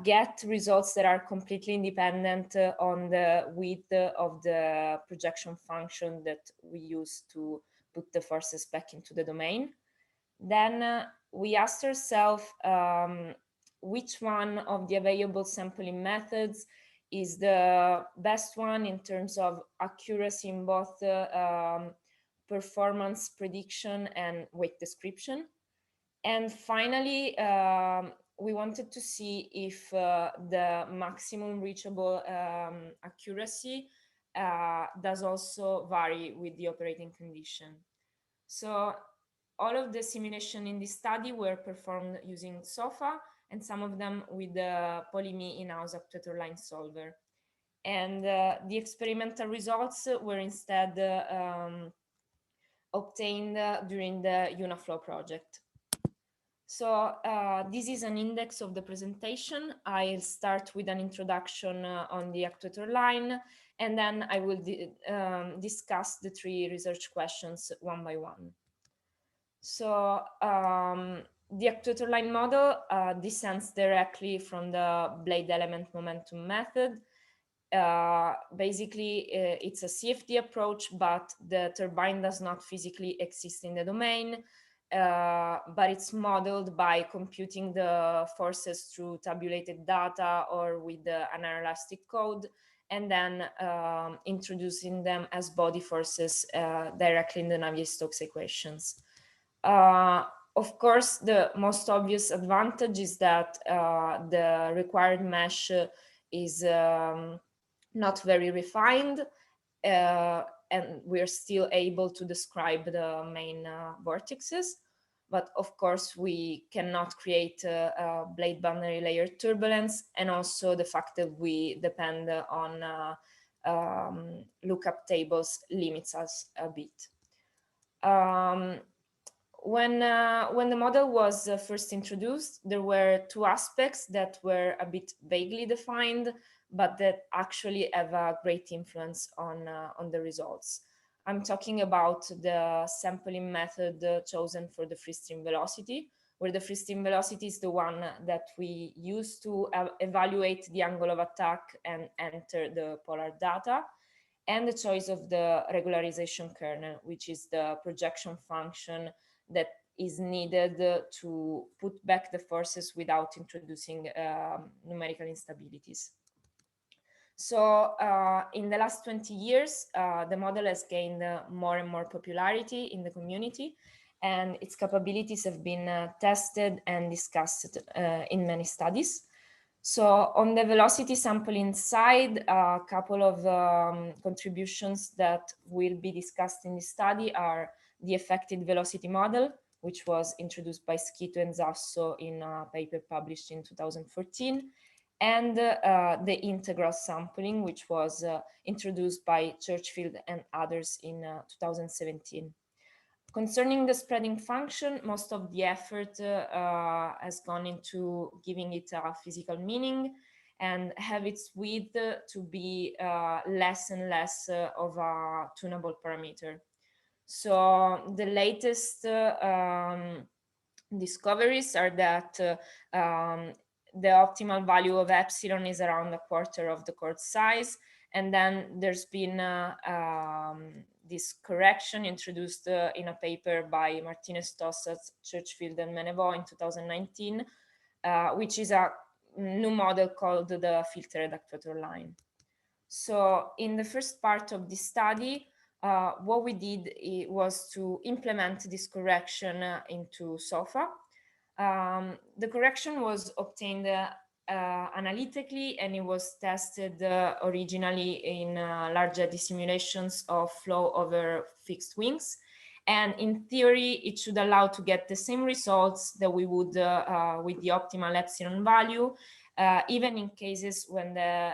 get results that are completely independent on the width of the projection function that we use to put the forces back into the domain. Then we asked ourselves which one of the available sampling methods is the best one in terms of accuracy in both performance prediction and weight description. And finally, we wanted to see if the maximum reachable accuracy does also vary with the operating condition. So all of the simulation in this study were performed using SOFA, and some of them with the Polimi in-house actuator line solver. And the experimental results were instead obtained during the UNAFLOW project. So this is an index of the presentation. I'll start with an introduction on the actuator line, and then I will discuss the 3 research questions one by one. So the actuator line model descends directly from the blade element momentum method. Basically, it's a CFD approach, but the turbine does not physically exist in the domain, but it's modeled by computing the forces through tabulated data or with an elastic code, and then introducing them as body forces directly in the Navier-Stokes equations. Of course, the most obvious advantage is that the required mesh is not very refined, and we're still able to describe the main vortexes. But of course, we cannot create a blade boundary layer turbulence, and also the fact that we depend on lookup tables limits us a bit. When the model was first introduced, there were 2 aspects that were a bit vaguely defined, but that actually have a great influence on the results. I'm talking about the sampling method chosen for the free stream velocity, where the free stream velocity is the one that we use to evaluate the angle of attack and enter the polar data, and the choice of the regularization kernel, which is the projection function that is needed to put back the forces without introducing numerical instabilities. So in the last 20 years, the model has gained more and more popularity in the community, and its capabilities have been tested and discussed in many studies. So on the velocity sampling side, a couple of contributions that will be discussed in this study are the affected velocity model, which was introduced by Schito and Zasso in a paper published in 2014, and the integral sampling, which was introduced by Churchfield and others in 2017. Concerning the spreading function, most of the effort has gone into giving it a physical meaning and have its width to be less and less of a tunable parameter. So the latest discoveries are that the optimal value of epsilon is around 1/4 of the chord size, and then there's been this correction introduced in a paper by Martinez Tossas, Churchfield and Menevaux in 2019, which is a new model called the filtered actuator line. So in the first part of this study, what we did was to implement this correction into SOFA. The correction was obtained analytically, and it was tested originally in large eddy simulations of flow over fixed wings. And in theory, it should allow to get the same results that we would with the optimal epsilon value, even in cases when the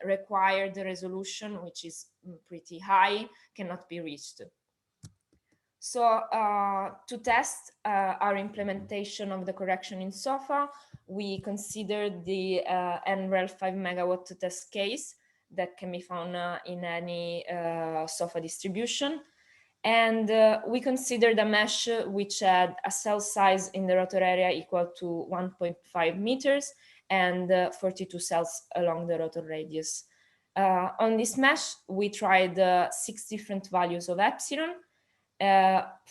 required resolution, which is pretty high, cannot be reached. So to test our implementation of the correction in SOFA, we considered the NREL 5 megawatt test case that can be found in any SOFA distribution. And we considered a mesh which had a cell size in the rotor area equal to 1.5 meters and 42 cells along the rotor radius. On this mesh, we tried 6 different values of epsilon.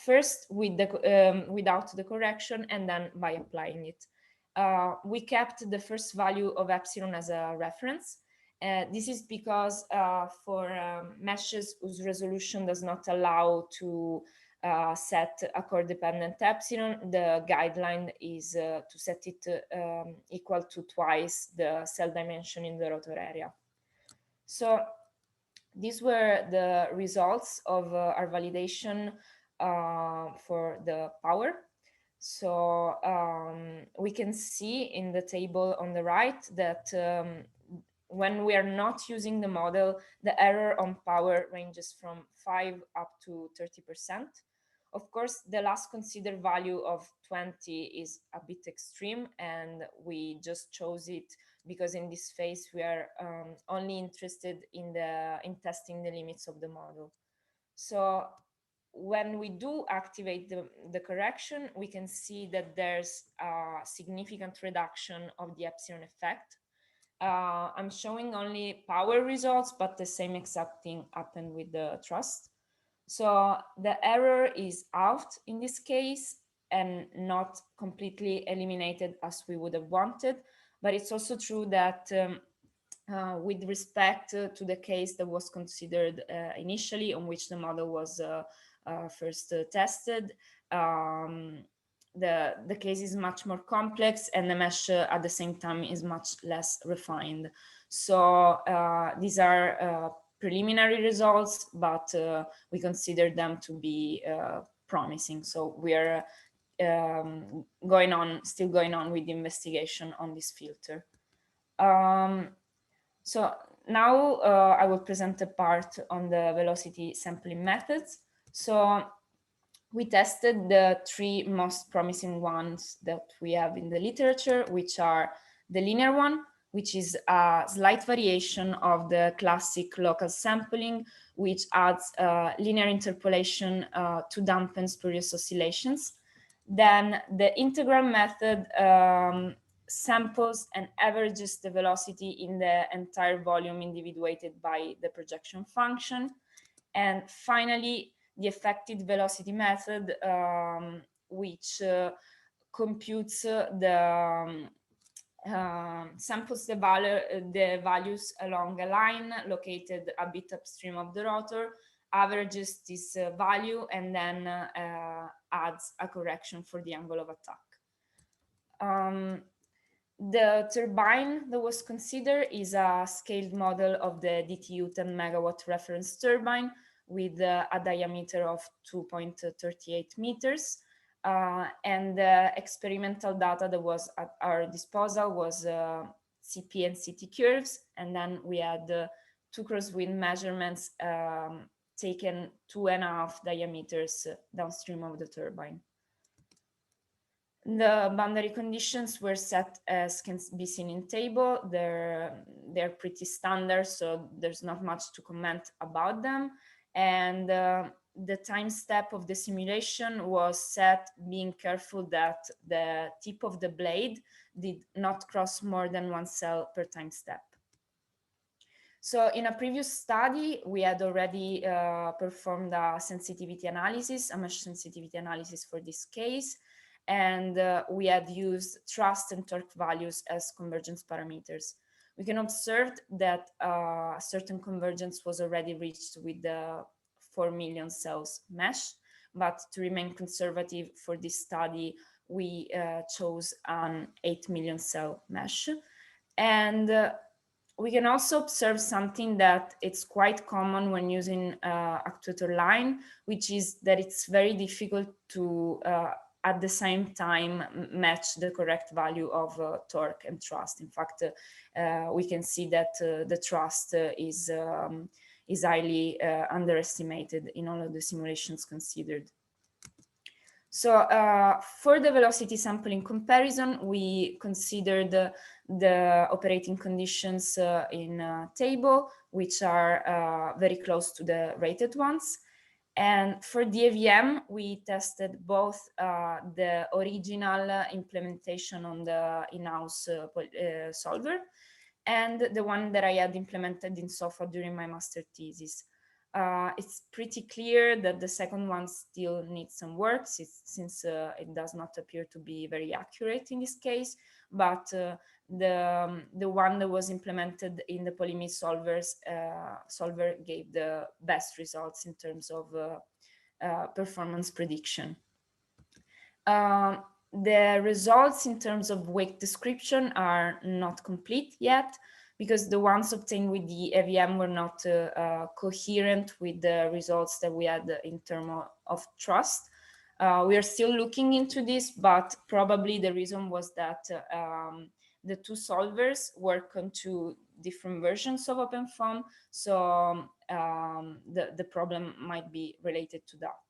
First with the, without the correction, and then by applying it. We kept the first value of epsilon as a reference. This is because for meshes whose resolution does not allow to set a chord-dependent epsilon, the guideline is to set it equal to twice the cell dimension in the rotor area. So these were the results of our validation for the power. So we can see in the table on the right that when we are not using the model, the error on power ranges from 5 up to 30%. Of course, the last considered value of 20 is a bit extreme, and we just chose it because in this phase we are only interested in testing the limits of the model. So when we do activate the correction, we can see that there's a significant reduction of the epsilon effect. I'm showing only power results, but the same exact thing happened with the thrust. So the error is out in this case and not completely eliminated as we would have wanted. But it's also true that with respect to the case that was considered initially, on which the model was first tested, the case is much more complex, and the mesh at the same time is much less refined. So these are preliminary results, but we consider them to be promising. So we are still going on with the investigation on this filter. So now I will present a part on the velocity sampling methods. So we tested the 3 most promising ones that we have in the literature, which are the linear one, which is a slight variation of the classic local sampling, which adds linear interpolation to dampen spurious oscillations. Then the integral method samples and averages the velocity in the entire volume individuated by the projection function. And finally, the effective velocity method, which computes samples the values along a line located a bit upstream of the rotor, averages this value, and then adds a correction for the angle of attack. The turbine that was considered is a scaled model of the DTU 10 megawatt reference turbine with a diameter of 2.38 meters. And the experimental data that was at our disposal was CP and CT curves. And then we had 2 crosswind measurements taken 2.5 diameters downstream of the turbine. The boundary conditions were set as can be seen in table. They're pretty standard, so there's not much to comment about them. And the time step of the simulation was set being careful that the tip of the blade did not cross more than 1 cell per time step. So in a previous study, we had already performed a sensitivity analysis, a mesh sensitivity analysis for this case. And we had used thrust and torque values as convergence parameters. We can observe that certain convergence was already reached with the 4 million cells mesh, but to remain conservative for this study, we chose an 8 million cell mesh. And we can also observe something that it's quite common when using actuator line, which is that it's very difficult to at the same time match the correct value of torque and thrust. In fact, we can see that the thrust is highly underestimated in all of the simulations considered. So for the velocity sampling comparison, we considered the operating conditions in a table, which are very close to the rated ones. And for the AVM, we tested both the original implementation on the in-house solver and the one that I had implemented in SOFA during my master thesis. It's pretty clear that the second one still needs some work since it does not appear to be very accurate in this case, but the one that was implemented in the Polimi solver gave the best results in terms of performance prediction. The results in terms of wake description are not complete yet. because the ones obtained with the AVM were not coherent with the results that we had in terms of trust. We are still looking into this, but probably the reason was that the two solvers work on two different versions of OpenFOAM, so the problem might be related to that.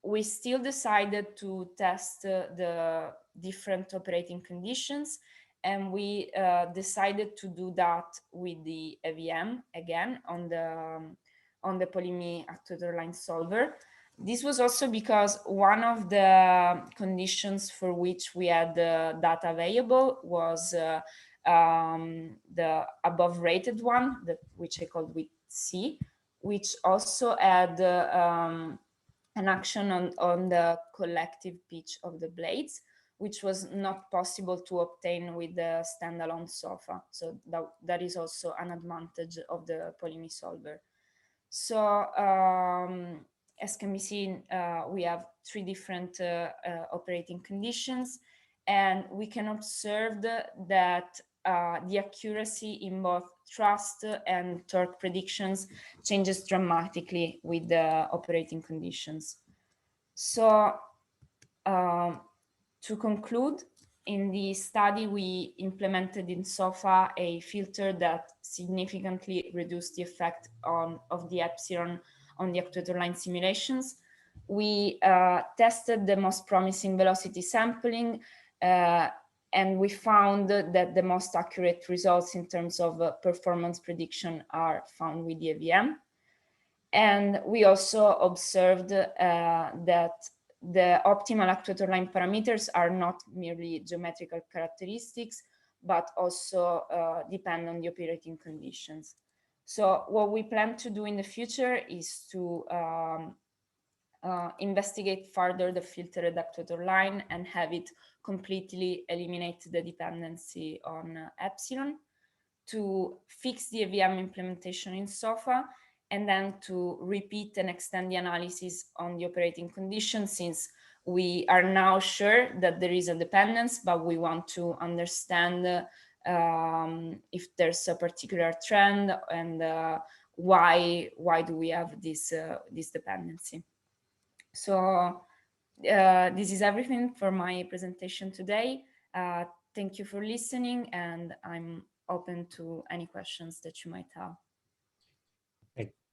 We still decided to test the different operating conditions, and we decided to do that with the AVM again on the Polimi actuator line solver. This was also because one of the conditions for which we had the data available was the above rated one, which I called with C, which also had an action on the collective pitch of the blades, which was not possible to obtain with the standalone SOFA. So that is also an advantage of the Polimi solver. So as can be seen, we have three different operating conditions, and we can observe that the accuracy in both thrust and torque predictions changes dramatically with the operating conditions. So to conclude, in the study, we implemented in SOFA a filter that significantly reduced the effect of the epsilon on the actuator line simulations. We tested the most promising velocity sampling, and we found that the most accurate results in terms of performance prediction are found with the AVM. And we also observed that the optimal actuator line parameters are not merely geometrical characteristics, but also depend on the operating conditions. So what we plan to do in the future is to investigate further the filtered actuator line and have it completely eliminate the dependency on epsilon, to fix the AVM implementation in SOFA, and then to repeat and extend the analysis on the operating conditions, since we are now sure that there is a dependence, but we want to understand if there's a particular trend and why do we have this dependency. So this is everything for my presentation today. Thank you for listening, and I'm open to any questions that you might have.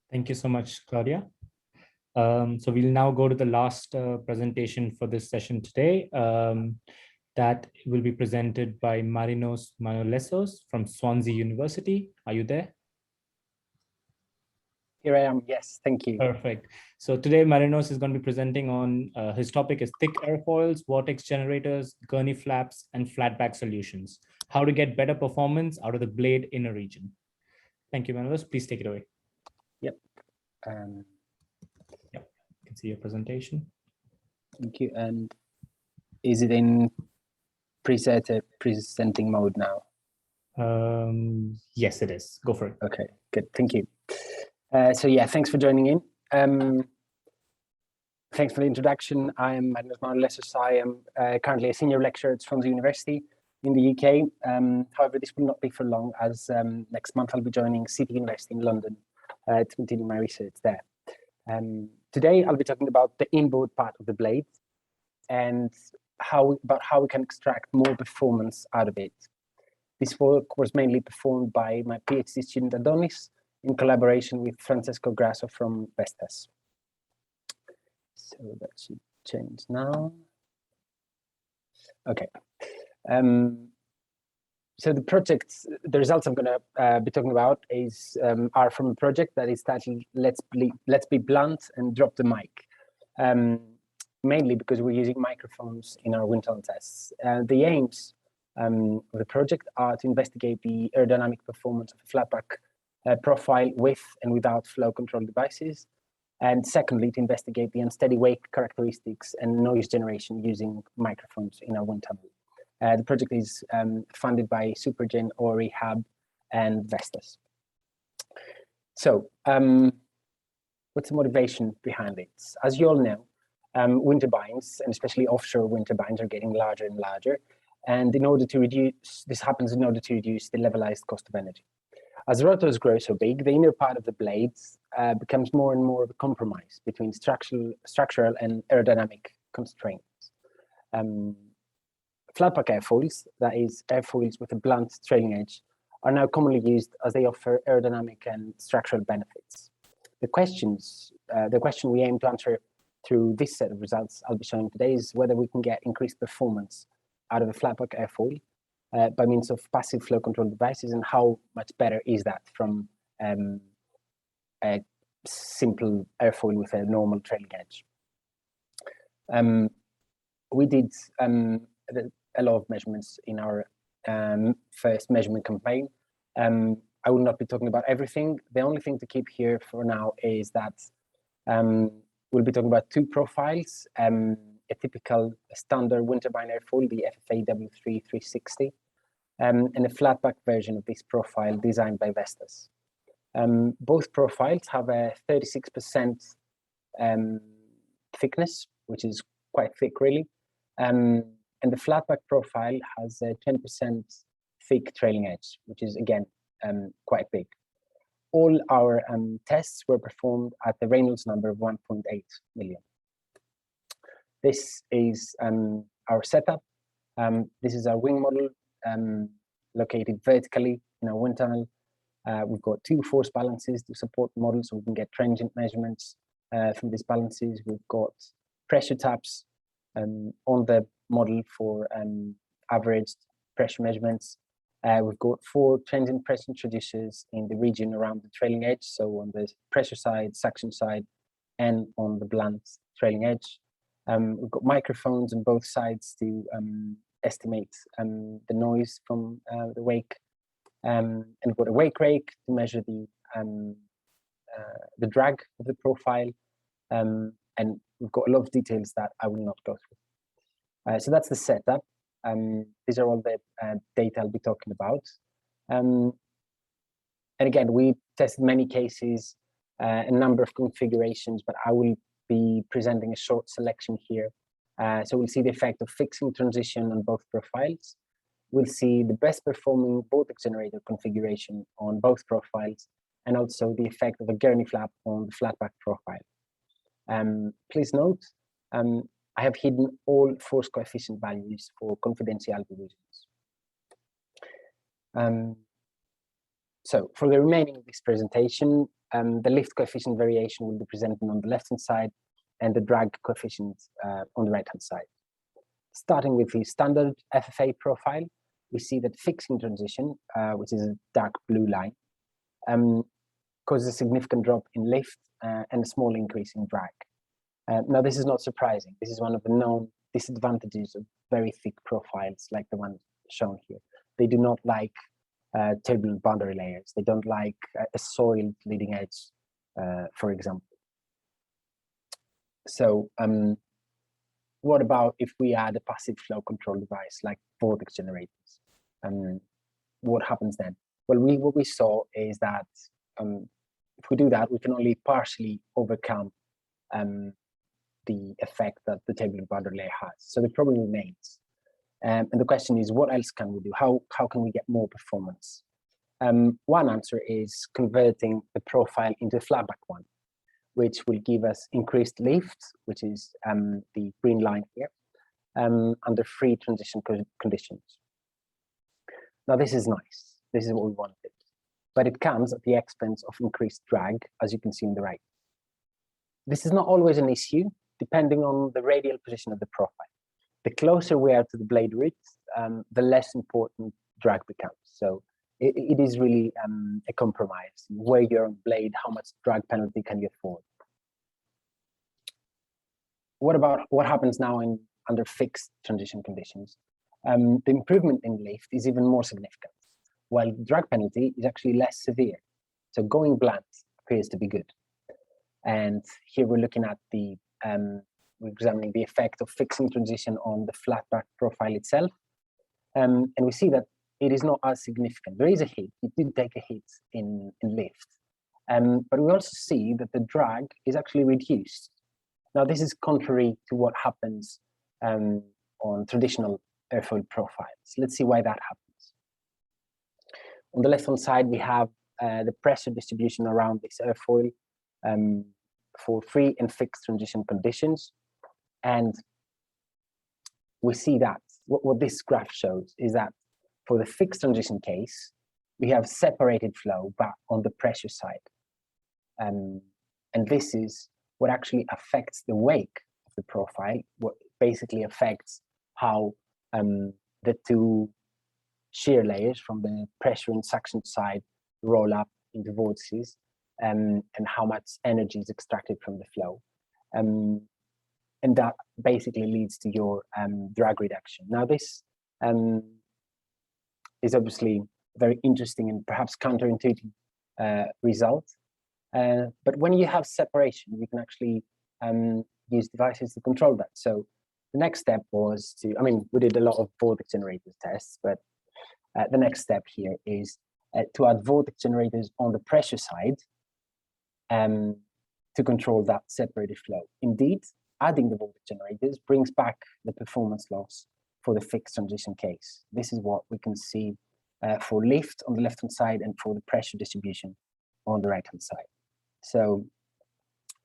Thank you so much, Claudia. So we'll now go to the last presentation for this session today. That will be presented by Marinos Manolesos from Swansea University. Are you there? Here I am, yes, thank you. Perfect. So today Marinos is going to be presenting on, his topic is thick airfoils, vortex generators, Gurney flaps, and flatback solutions. How to get better performance out of the blade inner region. Thank you, Marinos. Please take it away. Yep. Yep, you can see your presentation. Thank you. And is it in presenting mode now? Yes, it is. Go for it. Okay, good. Thank you. So yeah, thanks for joining in. Thanks for the introduction. I am Marinos Manolesos. I am currently a senior lecturer at Swansea University in the UK. However, this will not be for long, as next month I'll be joining City University in London to continue my research there. Today I'll be talking about the inboard part of the blade and how we can extract more performance out of it. This work was mainly performed by my PhD student Adonis in collaboration with Francesco Grasso from Vestas. So that should change now. Okay. So the results I'm going to be talking about are from a project that is titled "Let's Be Blunt and Drop the Mic," mainly because we're using microphones in our wind tunnel tests. The aims of the project are to investigate the aerodynamic performance of a flatback profile with and without flow control devices, and secondly, to investigate the unsteady wake characteristics and noise generation using microphones in our wind tunnel. The project is funded by Supergen, Ori, Hub, and Vestas. So, what's the motivation behind it? As you all know, wind turbines, and especially offshore wind turbines, are getting larger and larger. And in order to reduce, this happens in order to reduce the levelized cost of energy. As rotors grow so big, the inner part of the blades becomes more and more of a compromise between structural and aerodynamic constraints. Flatback airfoils, that is, airfoils with a blunt trailing edge, are now commonly used as they offer aerodynamic and structural benefits. The question we aim to answer through this set of results I'll be showing today is whether we can get increased performance out of a flatback airfoil by means of passive flow control devices, and how much better is that from a simple airfoil with a normal trailing edge. We did a lot of measurements in our first measurement campaign. I will not be talking about everything. The only thing to keep here for now is that we'll be talking about two profiles, a typical standard wind turbine airfoil, the FFA W3-360, and a flatback version of this profile designed by Vestas. Both profiles have a 36% thickness, which is quite thick really. And the flatback profile has a 10% thick trailing edge, which is again quite big. All our tests were performed at the Reynolds number of 1.8 million. This is our setup. This is our wing model located vertically in our wind tunnel. We've got two force balances to support the model, so we can get transient measurements from these balances. We've got pressure taps on the model for averaged pressure measurements. We've got 4 transient pressure introducers in the region around the trailing edge, so on the pressure side, suction side, and on the blunt trailing edge. We've got microphones on both sides to estimate the noise from the wake, and we've got a wake rake to measure the drag of the profile, and we've got a lot of details that I will not go through. So that's the setup. These are all the data I'll be talking about. And again, we tested many cases, a number of configurations, but I will be presenting a short selection here. So we'll see the effect of fixing transition on both profiles. We'll see the best performing vortex generator configuration on both profiles, and also the effect of a Gurney flap on the flatback profile. Please note, I have hidden all force coefficient values for confidentiality reasons. So for the remaining of this presentation, the lift coefficient variation will be presented on the left-hand side and the drag coefficient on the right-hand side. Starting with the standard FFA profile, we see that fixing transition, which is a dark blue line, causes a significant drop in lift and a small increase in drag. Now, this is not surprising. This is one of the known disadvantages of very thick profiles like the one shown here. They do not like turbulent boundary layers. They don't like a soiled leading edge, for example. So what about if we add a passive flow control device like vortex generators? What happens then? Well, what we saw is that if we do that, we can only partially overcome the effect that the turbulent boundary layer has. So the problem remains. And the question is, what else can we do? How can we get more performance? One answer is converting the profile into a flatback one, which will give us increased lift, which is the green line here, under free transition conditions. Now, this is nice. This is what we wanted. But it comes at the expense of increased drag, as you can see on the right. This is not always an issue, depending on the radial position of the profile. The closer we are to the blade root, the less important drag becomes. So it is really a compromise. Where you're on blade, how much drag penalty can you afford? What happens now under fixed transition conditions? The improvement in lift is even more significant, while drag penalty is actually less severe. So going blunt appears to be good. And here we're looking at we're examining the effect of fixing transition on the flatback profile itself. And we see that it is not as significant. There is a hit, it did take a hit in lift. But we also see that the drag is actually reduced. Now, this is contrary to what happens on traditional airfoil profiles. Let's see why that happens. On the left-hand side, we have the pressure distribution around this airfoil for free and fixed transition conditions. And we see that what this graph shows is that for the fixed transition case, we have separated flow, but on the pressure side. And this is what actually affects the wake of the profile, what basically affects how the two shear layers from the pressure and suction side roll up into vortices, and how much energy is extracted from the flow. And that basically leads to your drag reduction. Now this is obviously very interesting and perhaps counterintuitive result. But when you have separation, you can actually use devices to control that. So the next step was to, I mean, we did a lot of vortex generators tests, but the next step here is to add vortex generators on the pressure side to control that separated flow. Indeed, adding the vortex generators brings back the performance loss for the fixed transition case. This is what we can see for lift on the left-hand side and for the pressure distribution on the right-hand side. So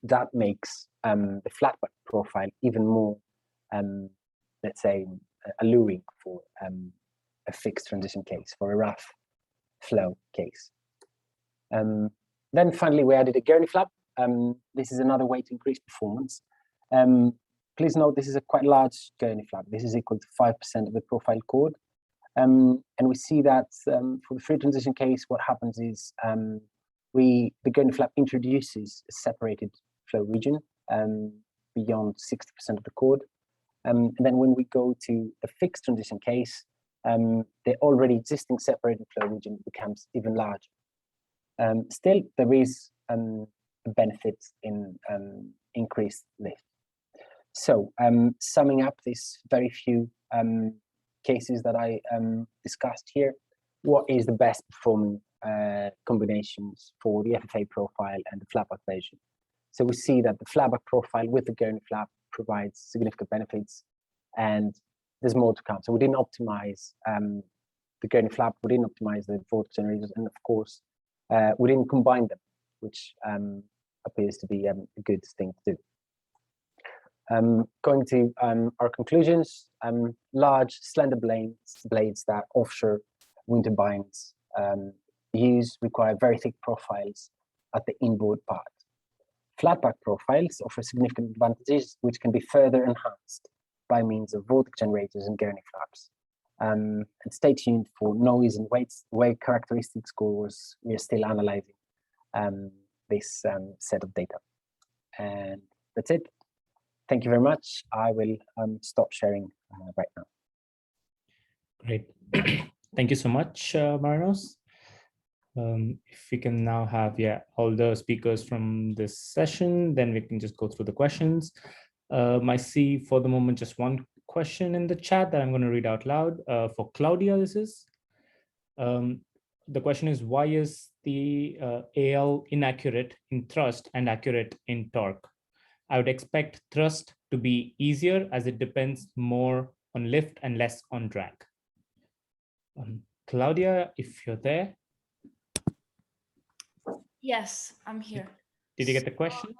that makes the flatback profile even more, let's say, alluring for a fixed transition case, for a rough flow case. Then finally, we added a Gurney flap. This is another way to increase performance. Please note this is a quite large Gurney flap. This is equal to 5% of the profile chord. And we see that for the free transition case, what happens is the Gurney flap introduces a separated flow region beyond 60% of the chord. And then when we go to the fixed transition case, the already existing separated flow region becomes even larger. Still, there is a benefit in increased lift. So, summing up these very few cases that I discussed here, what is the best performing combinations for the FFA profile and the flatback version? So we see that the flatback profile with the Gurney flap provides significant benefits, and there's more to come. So we didn't optimize the Gurney flap, we didn't optimize the vortex generators, and of course, we didn't combine them, which appears to be a good thing to do. Going to our conclusions, large slender blades that offshore wind turbines use require very thick profiles at the inboard part. Flatback profiles offer significant advantages which can be further enhanced by means of vortex generators and Gurney flaps. And stay tuned for noise and wave characteristic scores. We are still analyzing this set of data. And that's it. Thank you very much. I will stop sharing right now. Great. Thank you so much, Marinos. If we can now have all the speakers from this session, then we can just go through the questions. I see for the moment just one question in the chat that I'm going to read out loud. For Claudia, this is. The question is, why is the AL inaccurate in thrust and accurate in torque? I would expect thrust to be easier as it depends more on lift and less on drag. Claudia, if you're there. Yes, I'm here. Did you get the question?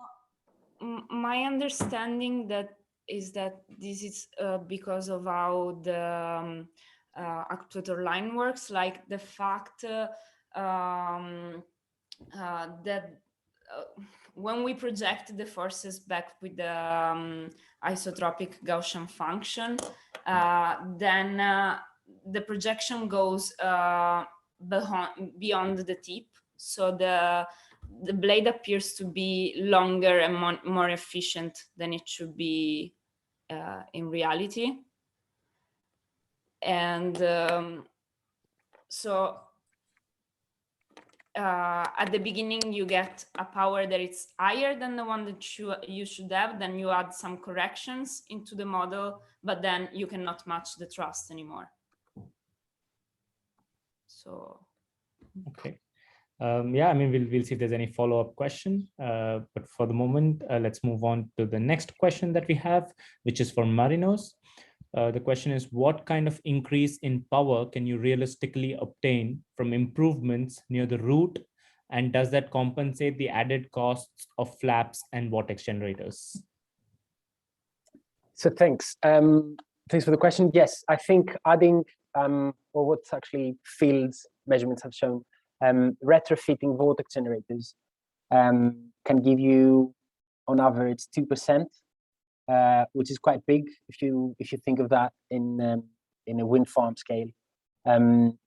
My understanding is that this is because of how the actuator line works, like the fact that when we project the forces back with the isotropic Gaussian function, then the projection goes beyond the tip. So the blade appears to be longer and more efficient than it should be in reality. And so at the beginning, you get a power that is higher than the one that you should have. Then you add some corrections into the model, but then you cannot match the thrust anymore. So. Okay. Yeah, I mean, we'll see if there's any follow-up question. But for the moment, let's move on to the next question that we have, which is for Marinos. The question is, what kind of increase in power can you realistically obtain from improvements near the root? And does that compensate the added costs of flaps and vortex generators? So thanks. Thanks for the question. Yes, I think adding, or what's actually fields measurements have shown, retrofitting vortex generators can give you, on average, 2%, which is quite big if you think of that in a wind farm scale. And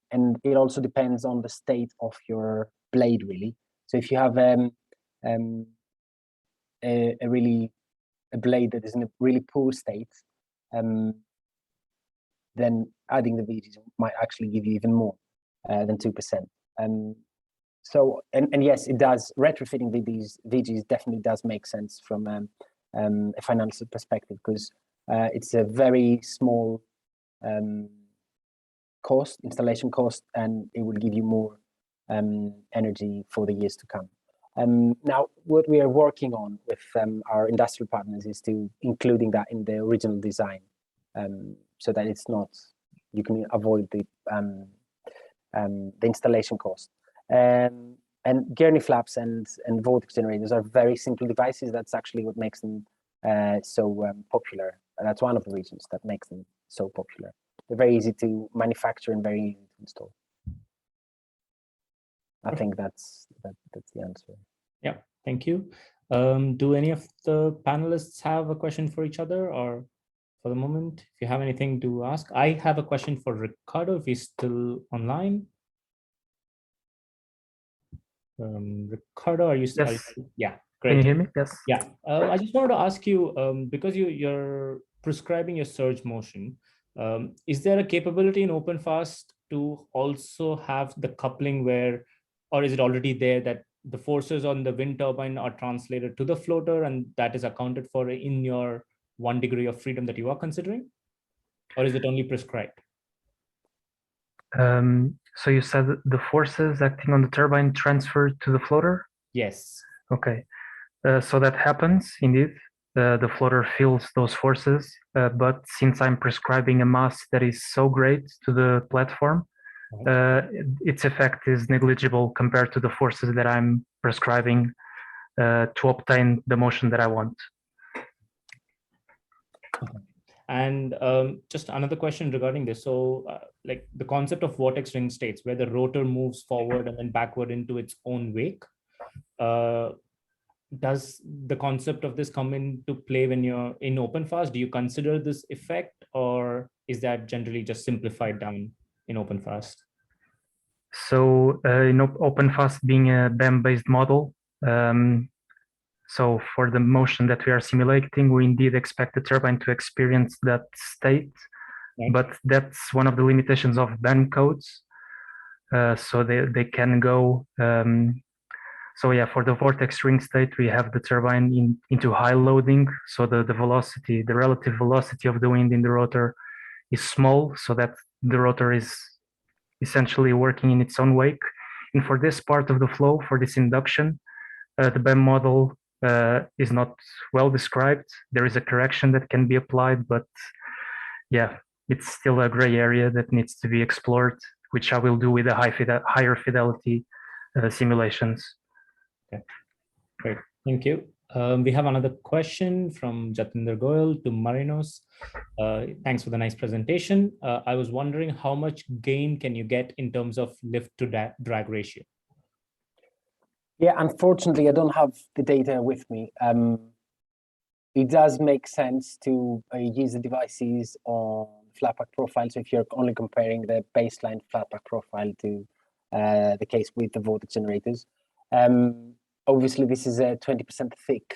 it also depends on the state of your blade, really. So if you have a blade that is in a really poor state, then adding the VGs might actually give you even more than 2%. So, and yes, it does. Retrofitting VGs definitely does make sense from a financial perspective, because it's a very small installation cost, and it will give you more energy for the years to come. Now, what we are working on with our industrial partners is to including that in the original design, so that it's not, you can avoid the installation cost. And Gurney flaps and vortex generators are very simple devices. That's actually what makes them so popular. That's one of the reasons that makes them so popular. They're very easy to manufacture and very easy to install. I think that's the answer. Yeah, thank you. Do any of the panelists have a question for each other, or for the moment, if you have anything to ask? I have a question for Ricardo, if he's still online. Ricardo, are you still? Yes. Yeah, great. Can you hear me? Yes. Yeah, I just wanted to ask you, because you're prescribing your surge motion, is there a capability in OpenFast to also have the coupling where, or is it already there, that the forces on the wind turbine are translated to the floater and that is accounted for in your 1 degree of freedom that you are considering? Or is it only prescribed? So you said the forces acting on the turbine transferred to the floater? Yes. Okay. So that happens indeed. The floater feels those forces, but since I'm prescribing a mass that is so great to the platform, its effect is negligible compared to the forces that I'm prescribing to obtain the motion that I want. And just another question regarding this. So like the concept of vortex ring states where the rotor moves forward and then backward into its own wake, does the concept of this come into play when you're in OpenFast? Do you consider this effect, or is that generally just simplified down in OpenFast? So in OpenFast being a BEM-based model, so for the motion that we are simulating, we indeed expect the turbine to experience that state, but that's one of the limitations of BEM codes. So they can go, so yeah, for the vortex ring state, we have the turbine into high loading. So the velocity, the relative velocity of the wind in the rotor is small, so that the rotor is essentially working in its own wake. And for this part of the flow, for this induction, the BEM model is not well described. There is a correction that can be applied, but yeah, it's still a gray area that needs to be explored, which I will do with the higher fidelity simulations. Okay, great, thank you. We have another question from Jatinder Goyal to Marinos. Thanks for the nice presentation. I was wondering how much gain can you get in terms of lift to drag ratio? Yeah, unfortunately, I don't have the data with me. It does make sense to use the devices on flatback profile. So if you're only comparing the baseline flatback profile to the case with the vortex generators, obviously this is a 20% thick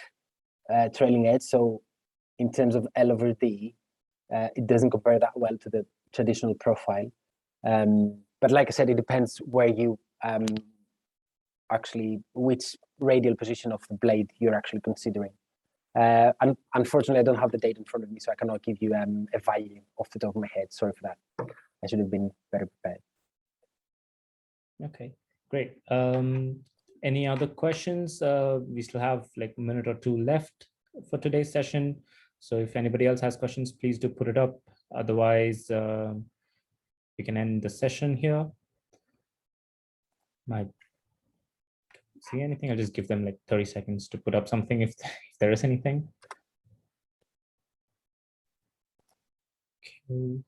trailing edge. So in terms of L over D, it doesn't compare that well to the traditional profile. But like I said, it depends where you actually, which radial position of the blade you're actually considering. Unfortunately, I don't have the data in front of me, so I cannot give you a value off the top of my head. Sorry for that. I should have been better prepared. Okay, great. Any other questions? We still have like a minute or two left for today's session. So if anybody else has questions, please do put it up Otherwise, we can end the session here. Might see anything? I'll just give them like 30 seconds to put up something if there is anything. Okay.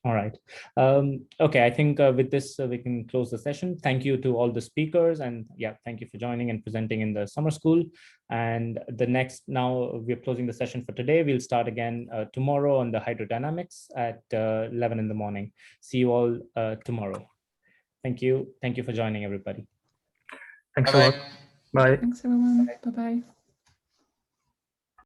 All right. Okay, I think with this, we can close the session. Thank you to all the speakers, and yeah, thank you for joining and presenting in the summer school. And now we're closing the session for today. We'll start again tomorrow on the hydrodynamics at 11 in the morning. See you all tomorrow. Thank you. Thank you for joining, everybody. Thanks a lot. Bye. Thanks, everyone. Bye-bye.